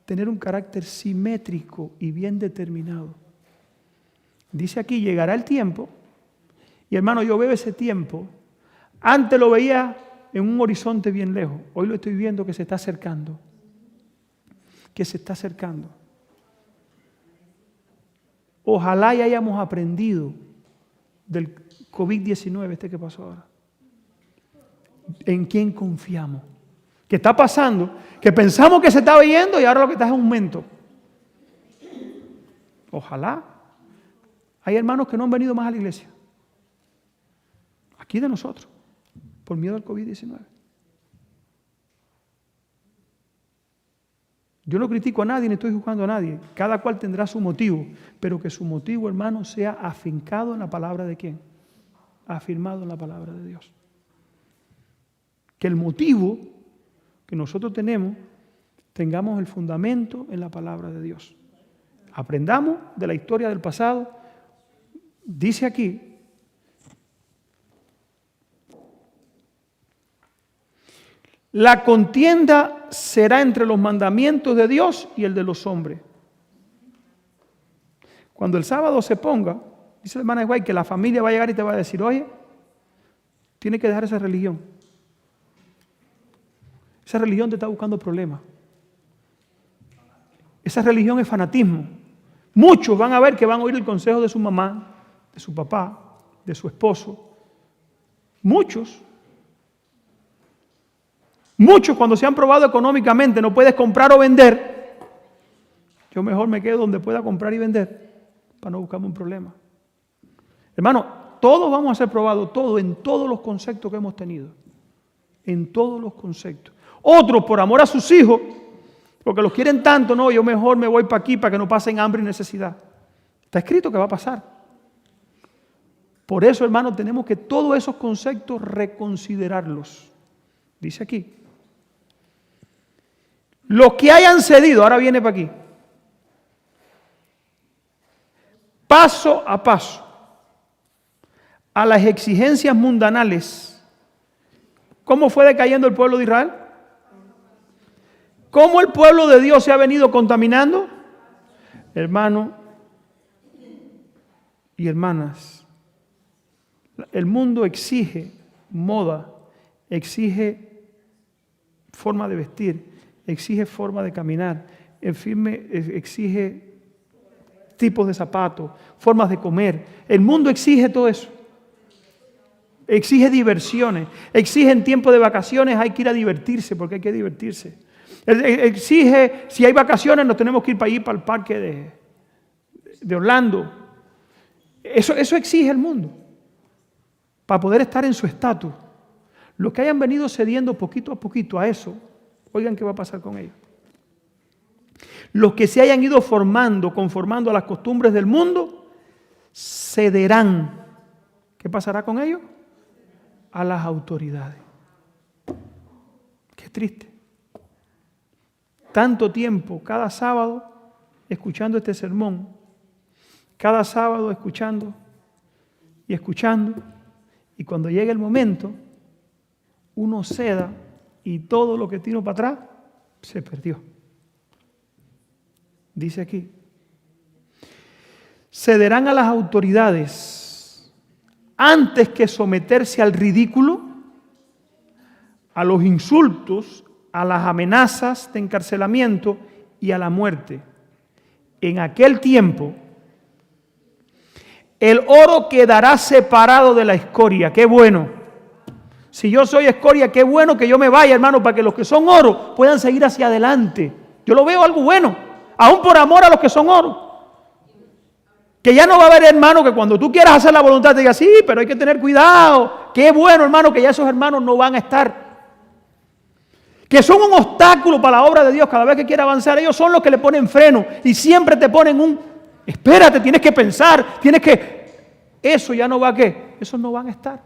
tener un carácter simétrico y bien determinado. Dice aquí, llegará el tiempo, y hermano, yo veo ese tiempo. Antes lo veía en un horizonte bien lejos, hoy lo estoy viendo que se está acercando. Que se está acercando. Ojalá y hayamos aprendido del COVID-19 que pasó ahora. ¿En quién confiamos? ¿Qué está pasando? Que pensamos que se estaba yendo y ahora lo que está es aumento. Ojalá. Hay hermanos que no han venido más a la iglesia. Aquí de nosotros. Por miedo al COVID-19. Yo no critico a nadie ni estoy juzgando a nadie. Cada cual tendrá su motivo. Pero que su motivo, hermano, sea afincado en la palabra de ¿quién? Afirmado en la palabra de Dios. Que el motivo que nosotros tenemos, tengamos el fundamento en la palabra de Dios. Aprendamos de la historia del pasado. Dice aquí, la contienda será entre los mandamientos de Dios y el de los hombres. Cuando el sábado se ponga, dice la hermana Guay que la familia va a llegar y te va a decir, oye, tienes que dejar esa religión. Esa religión te está buscando problemas. Esa religión es fanatismo. Muchos van a ver que van a oír el consejo de su mamá, de su papá, de su esposo. Muchos cuando se han probado económicamente, no puedes comprar o vender. Yo mejor me quedo donde pueda comprar y vender para no buscarme un problema. Hermano, todos vamos a ser probados, todo en todos los conceptos que hemos tenido. En todos los conceptos. Otros por amor a sus hijos, porque los quieren tanto, no, yo mejor me voy para aquí para que no pasen hambre y necesidad. Está escrito que va a pasar. Por eso, hermano, tenemos que todos esos conceptos reconsiderarlos. Dice aquí. Los que hayan cedido, ahora viene para aquí, paso a paso, a las exigencias mundanales. ¿Cómo fue decayendo el pueblo de Israel? ¿Cómo el pueblo de Dios se ha venido contaminando? Hermano y hermanas, el mundo exige moda, exige forma de vestir, exige forma de caminar, exige tipos de zapatos, formas de comer. El mundo exige todo eso. Exige diversiones, exige en tiempo de vacaciones, hay que ir a divertirse porque hay que divertirse. Exige, si hay vacaciones, nos tenemos que ir para allí, para el parque de Orlando. Eso exige el mundo, para poder estar en su estatus. Los que hayan venido cediendo poquito a poquito a eso, oigan qué va a pasar con ellos. Los que se hayan ido conformando a las costumbres del mundo, cederán. ¿Qué pasará con ellos? A las autoridades. Qué triste. Tanto tiempo, cada sábado, escuchando este sermón, cada sábado escuchando, y cuando llegue el momento, uno ceda y todo lo que tiró para atrás se perdió. Dice aquí, cederán a las autoridades antes que someterse al ridículo, a los insultos, a las amenazas de encarcelamiento y a la muerte. En aquel tiempo, el oro quedará separado de la escoria. ¡Qué bueno! Si yo soy escoria, qué bueno que yo me vaya, hermano, para que los que son oro puedan seguir hacia adelante. Yo lo veo algo bueno, aún por amor a los que son oro. Que ya no va a haber, hermano, que cuando tú quieras hacer la voluntad te diga, sí, pero hay que tener cuidado. Qué bueno, hermano, que ya esos hermanos no van a estar. que son un obstáculo para la obra de Dios cada vez que quiere avanzar. Ellos son los que le ponen freno y siempre te ponen espérate, tienes que pensar, eso ya no va a ¿qué? Esos no van a estar.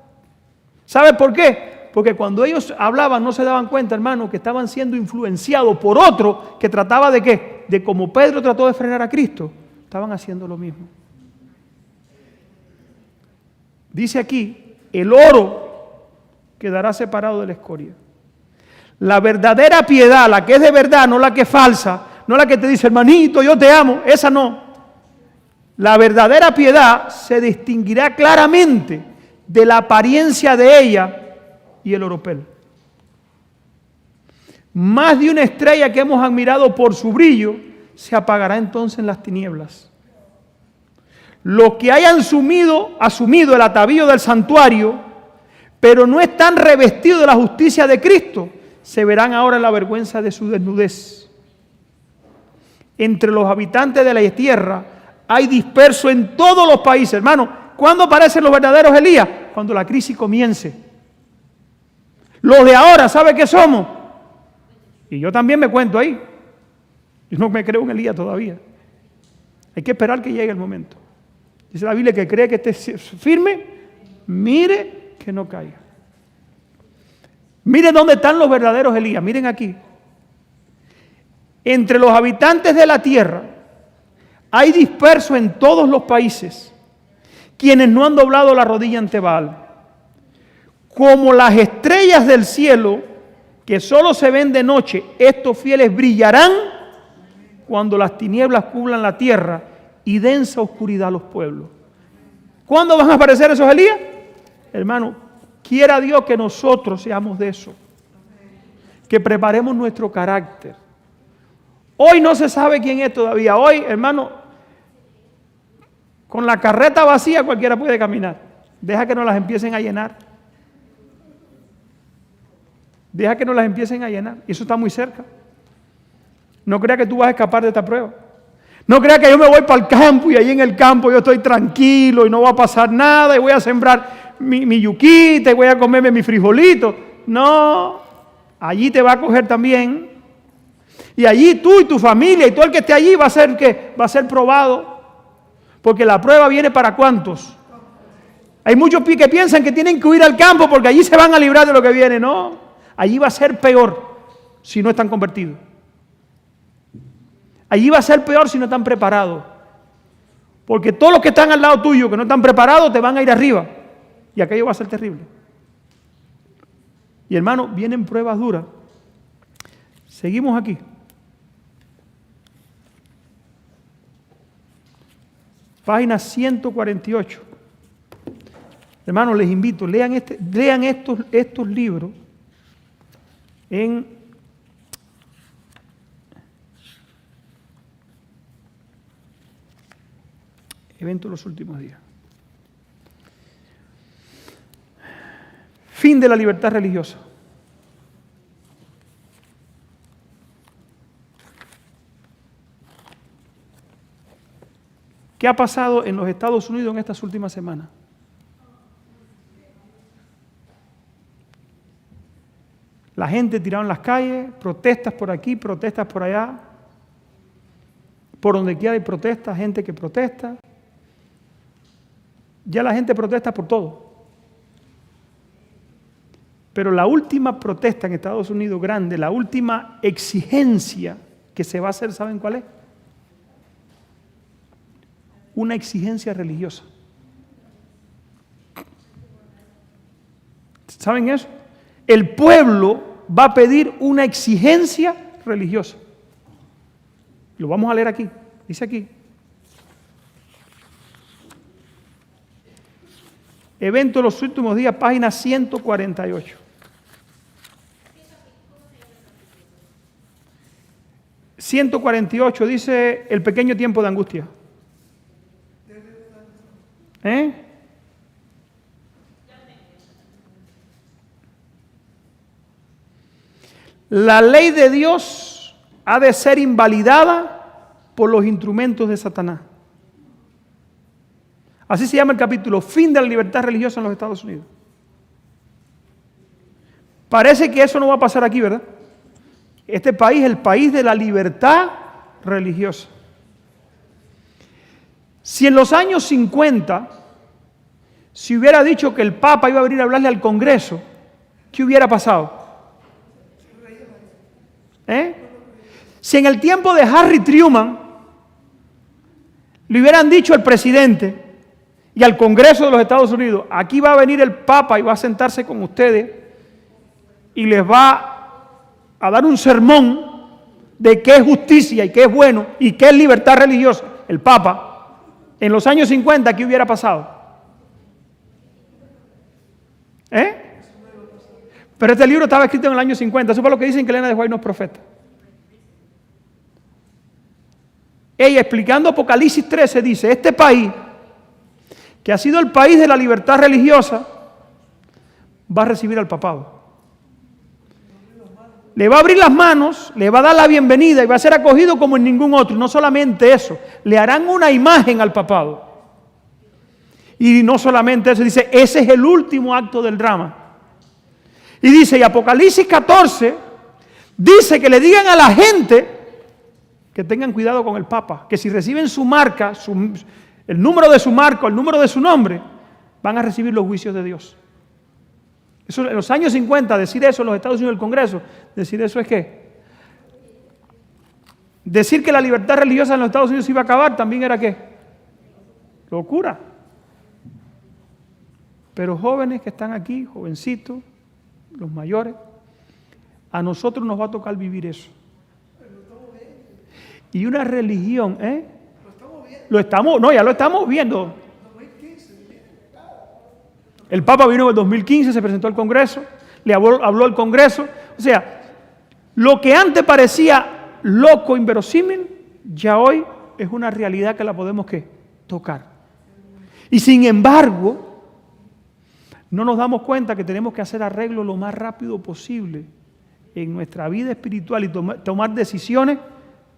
¿Sabes por qué? Porque cuando ellos hablaban no se daban cuenta, hermano, que estaban siendo influenciados por otro que trataba de ¿qué? De como Pedro trató de frenar a Cristo, estaban haciendo lo mismo. Dice aquí, el oro quedará separado de la escoria. La verdadera piedad, la que es de verdad, no la que es falsa, no la que te dice, hermanito, yo te amo, esa no. La verdadera piedad se distinguirá claramente de la apariencia de ella y el oropel. Más de una estrella que hemos admirado por su brillo se apagará entonces en las tinieblas. Los que hayan asumido el atavío del santuario, pero no están revestidos de la justicia de Cristo, se verán ahora en la vergüenza de su desnudez. Entre los habitantes de la tierra hay disperso en todos los países. Hermano, ¿cuándo aparecen los verdaderos Elías? Cuando la crisis comience. Los de ahora, ¿sabe qué somos? Y yo también me cuento ahí. Yo no me creo un Elías todavía. Hay que esperar que llegue el momento. Dice la Biblia que cree que esté firme, mire que no caiga. Miren dónde están los verdaderos Elías, miren aquí. Entre los habitantes de la tierra hay dispersos en todos los países quienes no han doblado la rodilla ante Baal. Como las estrellas del cielo que solo se ven de noche, estos fieles brillarán cuando las tinieblas cubran la tierra y densa oscuridad los pueblos. ¿Cuándo van a aparecer esos Elías? Hermano, quiera Dios que nosotros seamos de eso, que preparemos nuestro carácter. Hoy no se sabe quién es todavía. Hoy, hermano, con la carreta vacía cualquiera puede caminar. Deja que nos las empiecen a llenar. Deja que nos las empiecen a llenar. Y eso está muy cerca. No crea que tú vas a escapar de esta prueba. No crea que yo me voy para el campo y ahí en el campo yo estoy tranquilo y no va a pasar nada y voy a sembrar mi yuquita y voy a comerme mi frijolito. No, allí te va a coger también. Y allí tú y tu familia y todo el que esté allí va a ser ¿qué? Va a ser probado. Porque la prueba viene para ¿cuántos? Hay muchos que piensan que tienen que huir al campo porque allí se van a librar de lo que viene. No, allí va a ser peor si no están convertidos. Allí va a ser peor si no están preparados. Porque todos los que están al lado tuyo, que no están preparados, te van a ir arriba. Y aquello va a ser terrible. Y hermano, vienen pruebas duras. Seguimos aquí. Página 148. Hermanos, les invito, lean estos libros en Eventos de los últimos días. Fin de la libertad religiosa. ¿Qué ha pasado en los Estados Unidos en estas últimas semanas? La gente tirada en las calles, protestas por aquí, protestas por allá. Por donde quiera hay protestas, gente que protesta. Ya la gente protesta por todo. Pero la última protesta en Estados Unidos grande, la última exigencia que se va a hacer, ¿saben cuál es? Una exigencia religiosa. ¿Saben eso? El pueblo va a pedir una exigencia religiosa. Lo vamos a leer aquí. Dice aquí. Evento de los últimos días, página 148. 148 dice el pequeño tiempo de angustia. La ley de Dios ha de ser invalidada por los instrumentos de Satanás. Así se llama el capítulo, fin de la libertad religiosa en los Estados Unidos. Parece que eso no va a pasar aquí, ¿verdad? Este país es el país de la libertad religiosa. Si en los años 50 se hubiera dicho que el Papa iba a venir a hablarle al Congreso, ¿qué hubiera pasado? Si en el tiempo de Harry Truman le hubieran dicho al presidente y al Congreso de los Estados Unidos, aquí va a venir el Papa y va a sentarse con ustedes y les va a dar un sermón de qué es justicia y qué es bueno y qué es libertad religiosa, el Papa, en los años 50, ¿qué hubiera pasado? Pero este libro estaba escrito en el año 50, eso es lo que dicen que Elena de White no es profeta. Ella, explicando Apocalipsis 13, dice, este país, que ha sido el país de la libertad religiosa, va a recibir al papado. Le va a abrir las manos, le va a dar la bienvenida y va a ser acogido como en ningún otro. No solamente eso, le harán una imagen al papado. Y no solamente eso, dice, ese es el último acto del drama. Y dice, y Apocalipsis 14, dice que le digan a la gente que tengan cuidado con el Papa, que si reciben su marca, el número de su marca, el número de su nombre, van a recibir los juicios de Dios. Eso, en los años 50, decir eso en los Estados Unidos, el Congreso, decir eso es que decir que la libertad religiosa en los Estados Unidos iba a acabar, también era ¿qué? Locura. Pero jóvenes que están aquí, jovencitos, los mayores, a nosotros nos va a tocar vivir eso. Y una religión, ya lo estamos viendo. El Papa vino en el 2015, se presentó al Congreso, le habló al Congreso. O sea, lo que antes parecía loco, inverosímil, ya hoy es una realidad que la podemos ¿qué? Tocar. Y sin embargo, no nos damos cuenta que tenemos que hacer arreglo lo más rápido posible en nuestra vida espiritual y tomar decisiones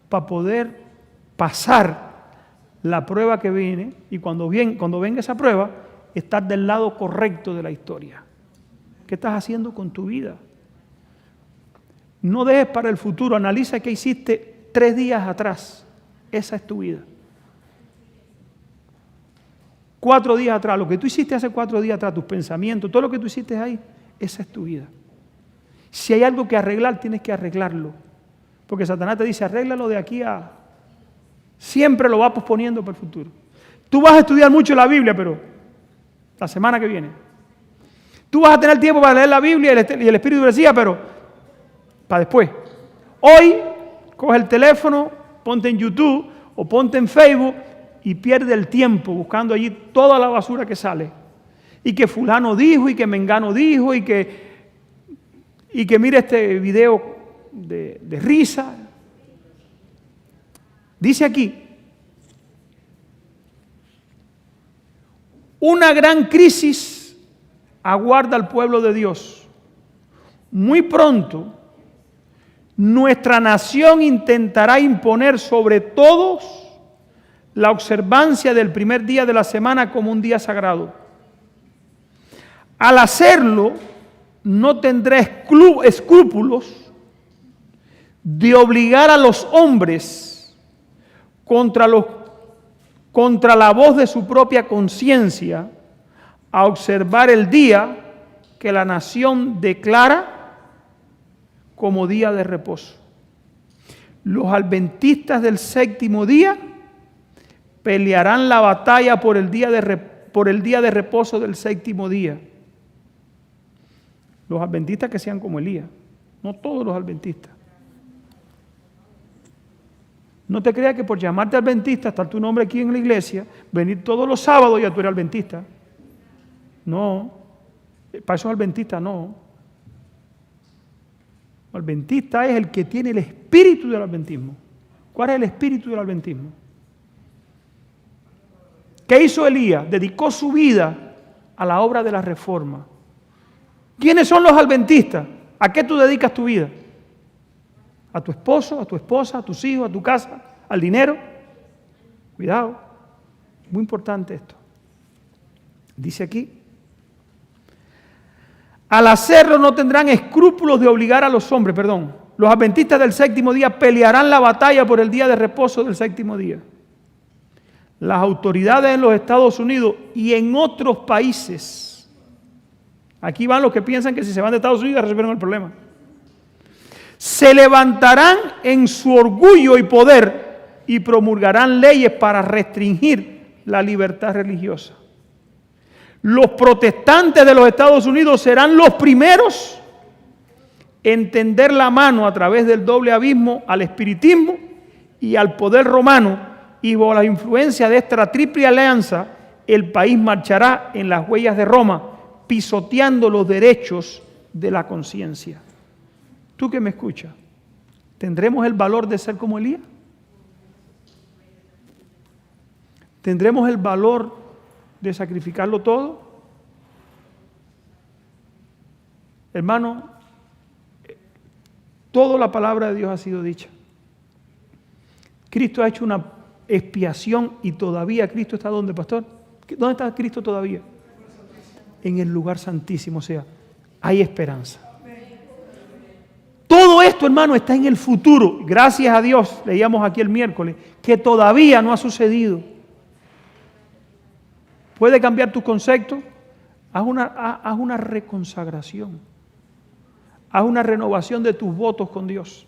para poder pasar la prueba que viene y cuando venga esa prueba, estar del lado correcto de la historia. ¿Qué estás haciendo con tu vida? No dejes para el futuro, analiza qué hiciste 3 días atrás. Esa es tu vida. 4 días atrás, lo que tú hiciste hace 4 días atrás, tus pensamientos, todo lo que tú hiciste ahí, esa es tu vida. Si hay algo que arreglar, tienes que arreglarlo. Porque Satanás te dice, arréglalo de aquí a... Siempre lo va posponiendo para el futuro. Tú vas a estudiar mucho la Biblia, pero la semana que viene. Tú vas a tener tiempo para leer la Biblia y el Espíritu decía, pero para después. Hoy, coge el teléfono, ponte en YouTube o ponte en Facebook y pierde el tiempo buscando allí toda la basura que sale. Y que fulano dijo, y que mengano dijo, y que mire este video de risa. Dice aquí, una gran crisis aguarda al pueblo de Dios. Muy pronto, nuestra nación intentará imponer sobre todos la observancia del primer día de la semana como un día sagrado. Al hacerlo, no tendrá escrúpulos de obligar a los hombres contra la voz de su propia conciencia a observar el día que la nación declara como día de reposo. Los adventistas del séptimo día pelearán la batalla por el día de reposo del séptimo día. Los adventistas que sean como Elías, no todos los adventistas. No te creas que por llamarte adventista, estar tu nombre aquí en la iglesia, venir todos los sábados y ya tú eres adventista. No, para esos adventistas no. El adventista es el que tiene el espíritu del adventismo. ¿Cuál es el espíritu del adventismo? ¿Qué hizo Elías? Dedicó su vida a la obra de la reforma. ¿Quiénes son los adventistas? ¿A qué tú dedicas tu vida? ¿A tu esposo, a tu esposa, a tus hijos, a tu casa, al dinero? Cuidado, muy importante esto. Dice aquí, al hacerlo no tendrán escrúpulos de obligar a los hombres, Los adventistas del séptimo día pelearán la batalla por el día de reposo del séptimo día. Las autoridades en los Estados Unidos y en otros países, aquí van los que piensan que si se van de Estados Unidos resuelven el problema, se levantarán en su orgullo y poder y promulgarán leyes para restringir la libertad religiosa. Los protestantes de los Estados Unidos serán los primeros en tender la mano a través del doble abismo al espiritismo y al poder romano, y bajo la influencia de esta triple alianza, el país marchará en las huellas de Roma, pisoteando los derechos de la conciencia. Tú que me escuchas, ¿tendremos el valor de ser como Elías? ¿Tendremos el valor de sacrificarlo todo? Hermano, toda la palabra de Dios ha sido dicha. Cristo ha hecho una expiación y todavía Cristo está ¿dónde, pastor? ¿Dónde está Cristo todavía? En el lugar santísimo, o sea, hay esperanza. Todo esto, hermano, está en el futuro. Gracias a Dios, leíamos aquí el miércoles, que todavía no ha sucedido. ¿Puede cambiar tu concepto? Haz una reconsagración. Haz una renovación de tus votos con Dios.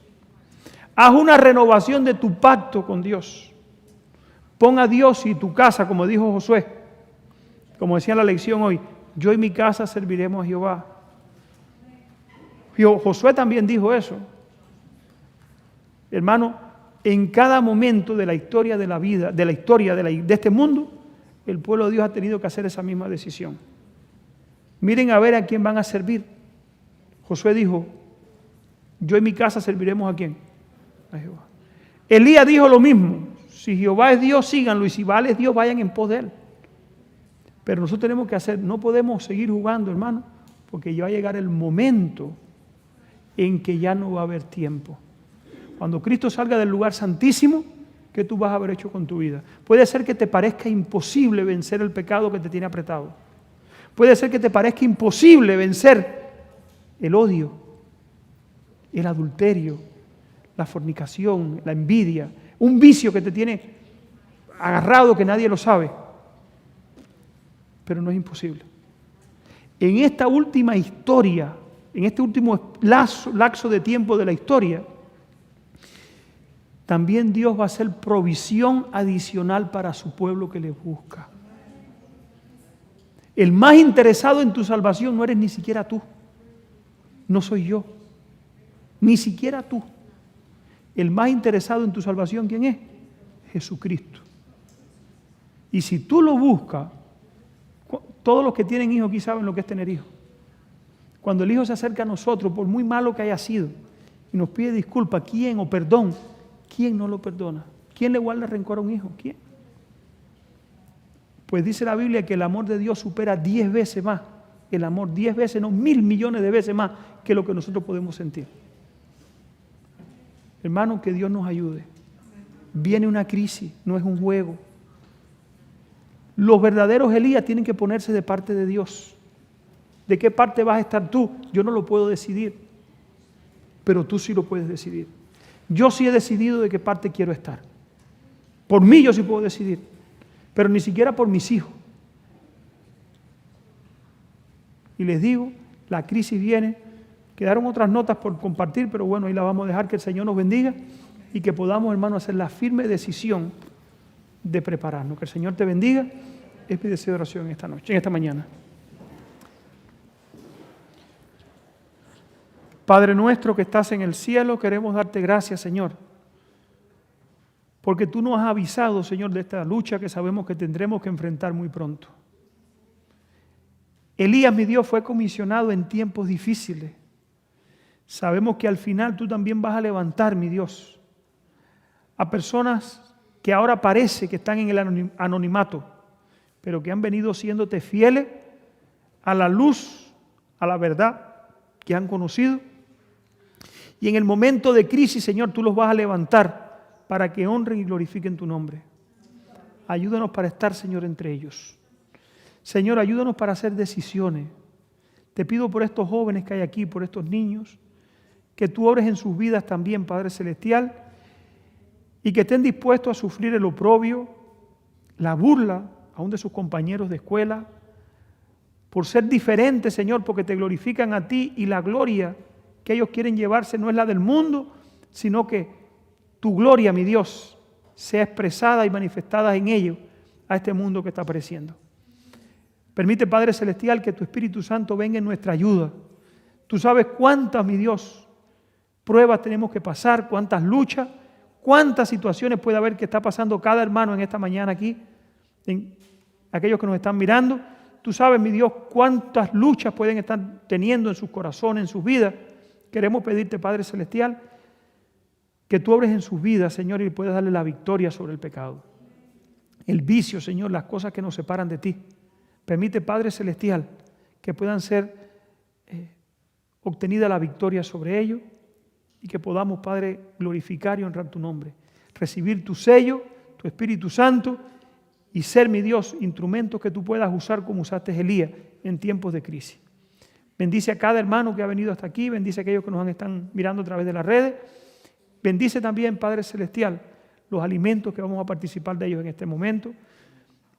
Haz una renovación de tu pacto con Dios. Pon a Dios y tu casa, como dijo Josué, como decía en la lección hoy, yo y mi casa serviremos a Jehová. Josué también dijo eso. Hermano, en cada momento de la historia de la vida, de la historia de este mundo, el pueblo de Dios ha tenido que hacer esa misma decisión. Miren a ver a quién van a servir. Josué dijo, yo y mi casa serviremos ¿a quién? A Jehová. Elías dijo lo mismo. Si Jehová es Dios, síganlo, y si Baal es Dios, vayan en pos de él. Pero nosotros tenemos que hacer, no podemos seguir jugando, hermano, porque ya va a llegar el momento en que ya no va a haber tiempo. Cuando Cristo salga del lugar santísimo, ¿qué tú vas a haber hecho con tu vida? Puede ser que te parezca imposible vencer el pecado que te tiene apretado. Puede ser que te parezca imposible vencer el odio, el adulterio, la fornicación, la envidia, un vicio que te tiene agarrado que nadie lo sabe. Pero no es imposible. En esta última historia, en este último lapso de tiempo de la historia, también Dios va a hacer provisión adicional para su pueblo que le busca. El más interesado en tu salvación no eres ni siquiera tú. No soy yo. Ni siquiera tú. El más interesado en tu salvación, ¿quién es? Jesucristo. Y si tú lo buscas, todos los que tienen hijos aquí saben lo que es tener hijos. Cuando el hijo se acerca a nosotros, por muy malo que haya sido, y nos pide disculpa, ¿quién o perdón? ¿Quién no lo perdona? ¿Quién le guarda rencor a un hijo? ¿Quién? Pues dice la Biblia que el amor de Dios supera 10 veces más. El amor 10 veces, no 1.000 millones de veces más que lo que nosotros podemos sentir. Hermano, que Dios nos ayude. Viene una crisis, no es un juego. Los verdaderos Elías tienen que ponerse de parte de Dios. ¿De qué parte vas a estar tú? Yo no lo puedo decidir, pero tú sí lo puedes decidir. Yo sí he decidido de qué parte quiero estar. Por mí yo sí puedo decidir, pero ni siquiera por mis hijos. Y les digo, la crisis viene. Quedaron otras notas por compartir, pero bueno, ahí la vamos a dejar. Que el Señor nos bendiga y que podamos, hermano, hacer la firme decisión de prepararnos. Que el Señor te bendiga. Es mi deseo de oración en esta noche, en esta mañana. Padre nuestro que estás en el cielo, queremos darte gracias, Señor, porque tú nos has avisado, Señor, de esta lucha que sabemos que tendremos que enfrentar muy pronto. Elías, mi Dios, fue comisionado en tiempos difíciles. Sabemos que al final tú también vas a levantar, mi Dios, a personas que ahora parece que están en el anonimato, pero que han venido siéndote fieles a la luz, a la verdad que han conocido. Y en el momento de crisis, Señor, tú los vas a levantar para que honren y glorifiquen tu nombre. Ayúdanos para estar, Señor, entre ellos. Señor, ayúdanos para hacer decisiones. Te pido por estos jóvenes que hay aquí, por estos niños, que tú obres en sus vidas también, Padre Celestial, y que estén dispuestos a sufrir el oprobio, la burla, aún de sus compañeros de escuela, por ser diferentes, Señor, porque te glorifican a ti y la gloria que ellos quieren llevarse no es la del mundo, sino que tu gloria, mi Dios, sea expresada y manifestada en ellos a este mundo que está apareciendo. Permite, Padre Celestial, que tu Espíritu Santo venga en nuestra ayuda. Tú sabes cuántas, mi Dios, pruebas tenemos que pasar, cuántas luchas, cuántas situaciones puede haber que está pasando cada hermano en esta mañana aquí, en aquellos que nos están mirando. Tú sabes, mi Dios, cuántas luchas pueden estar teniendo en sus corazones, en sus vidas. Queremos pedirte, Padre Celestial, que tú obres en sus vidas, Señor, y puedas darle la victoria sobre el pecado. El vicio, Señor, las cosas que nos separan de ti. Permite, Padre Celestial, que puedan ser obtenida la victoria sobre ellos y que podamos, Padre, glorificar y honrar tu nombre. Recibir tu sello, tu Espíritu Santo y ser, mi Dios, instrumentos que tú puedas usar como usaste Elías en tiempos de crisis. Bendice a cada hermano que ha venido hasta aquí, bendice a aquellos que nos están mirando a través de las redes. Bendice también, Padre Celestial, los alimentos que vamos a participar de ellos en este momento.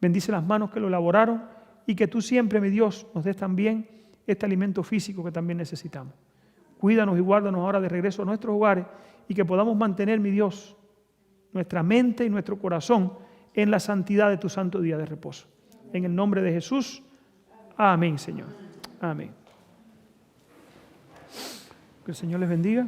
Bendice las manos que lo elaboraron y que tú siempre, mi Dios, nos des también este alimento físico que también necesitamos. Cuídanos y guárdanos ahora de regreso a nuestros hogares y que podamos mantener, mi Dios, nuestra mente y nuestro corazón en la santidad de tu santo día de reposo. En el nombre de Jesús, amén, Señor. Amén. Que el Señor les bendiga.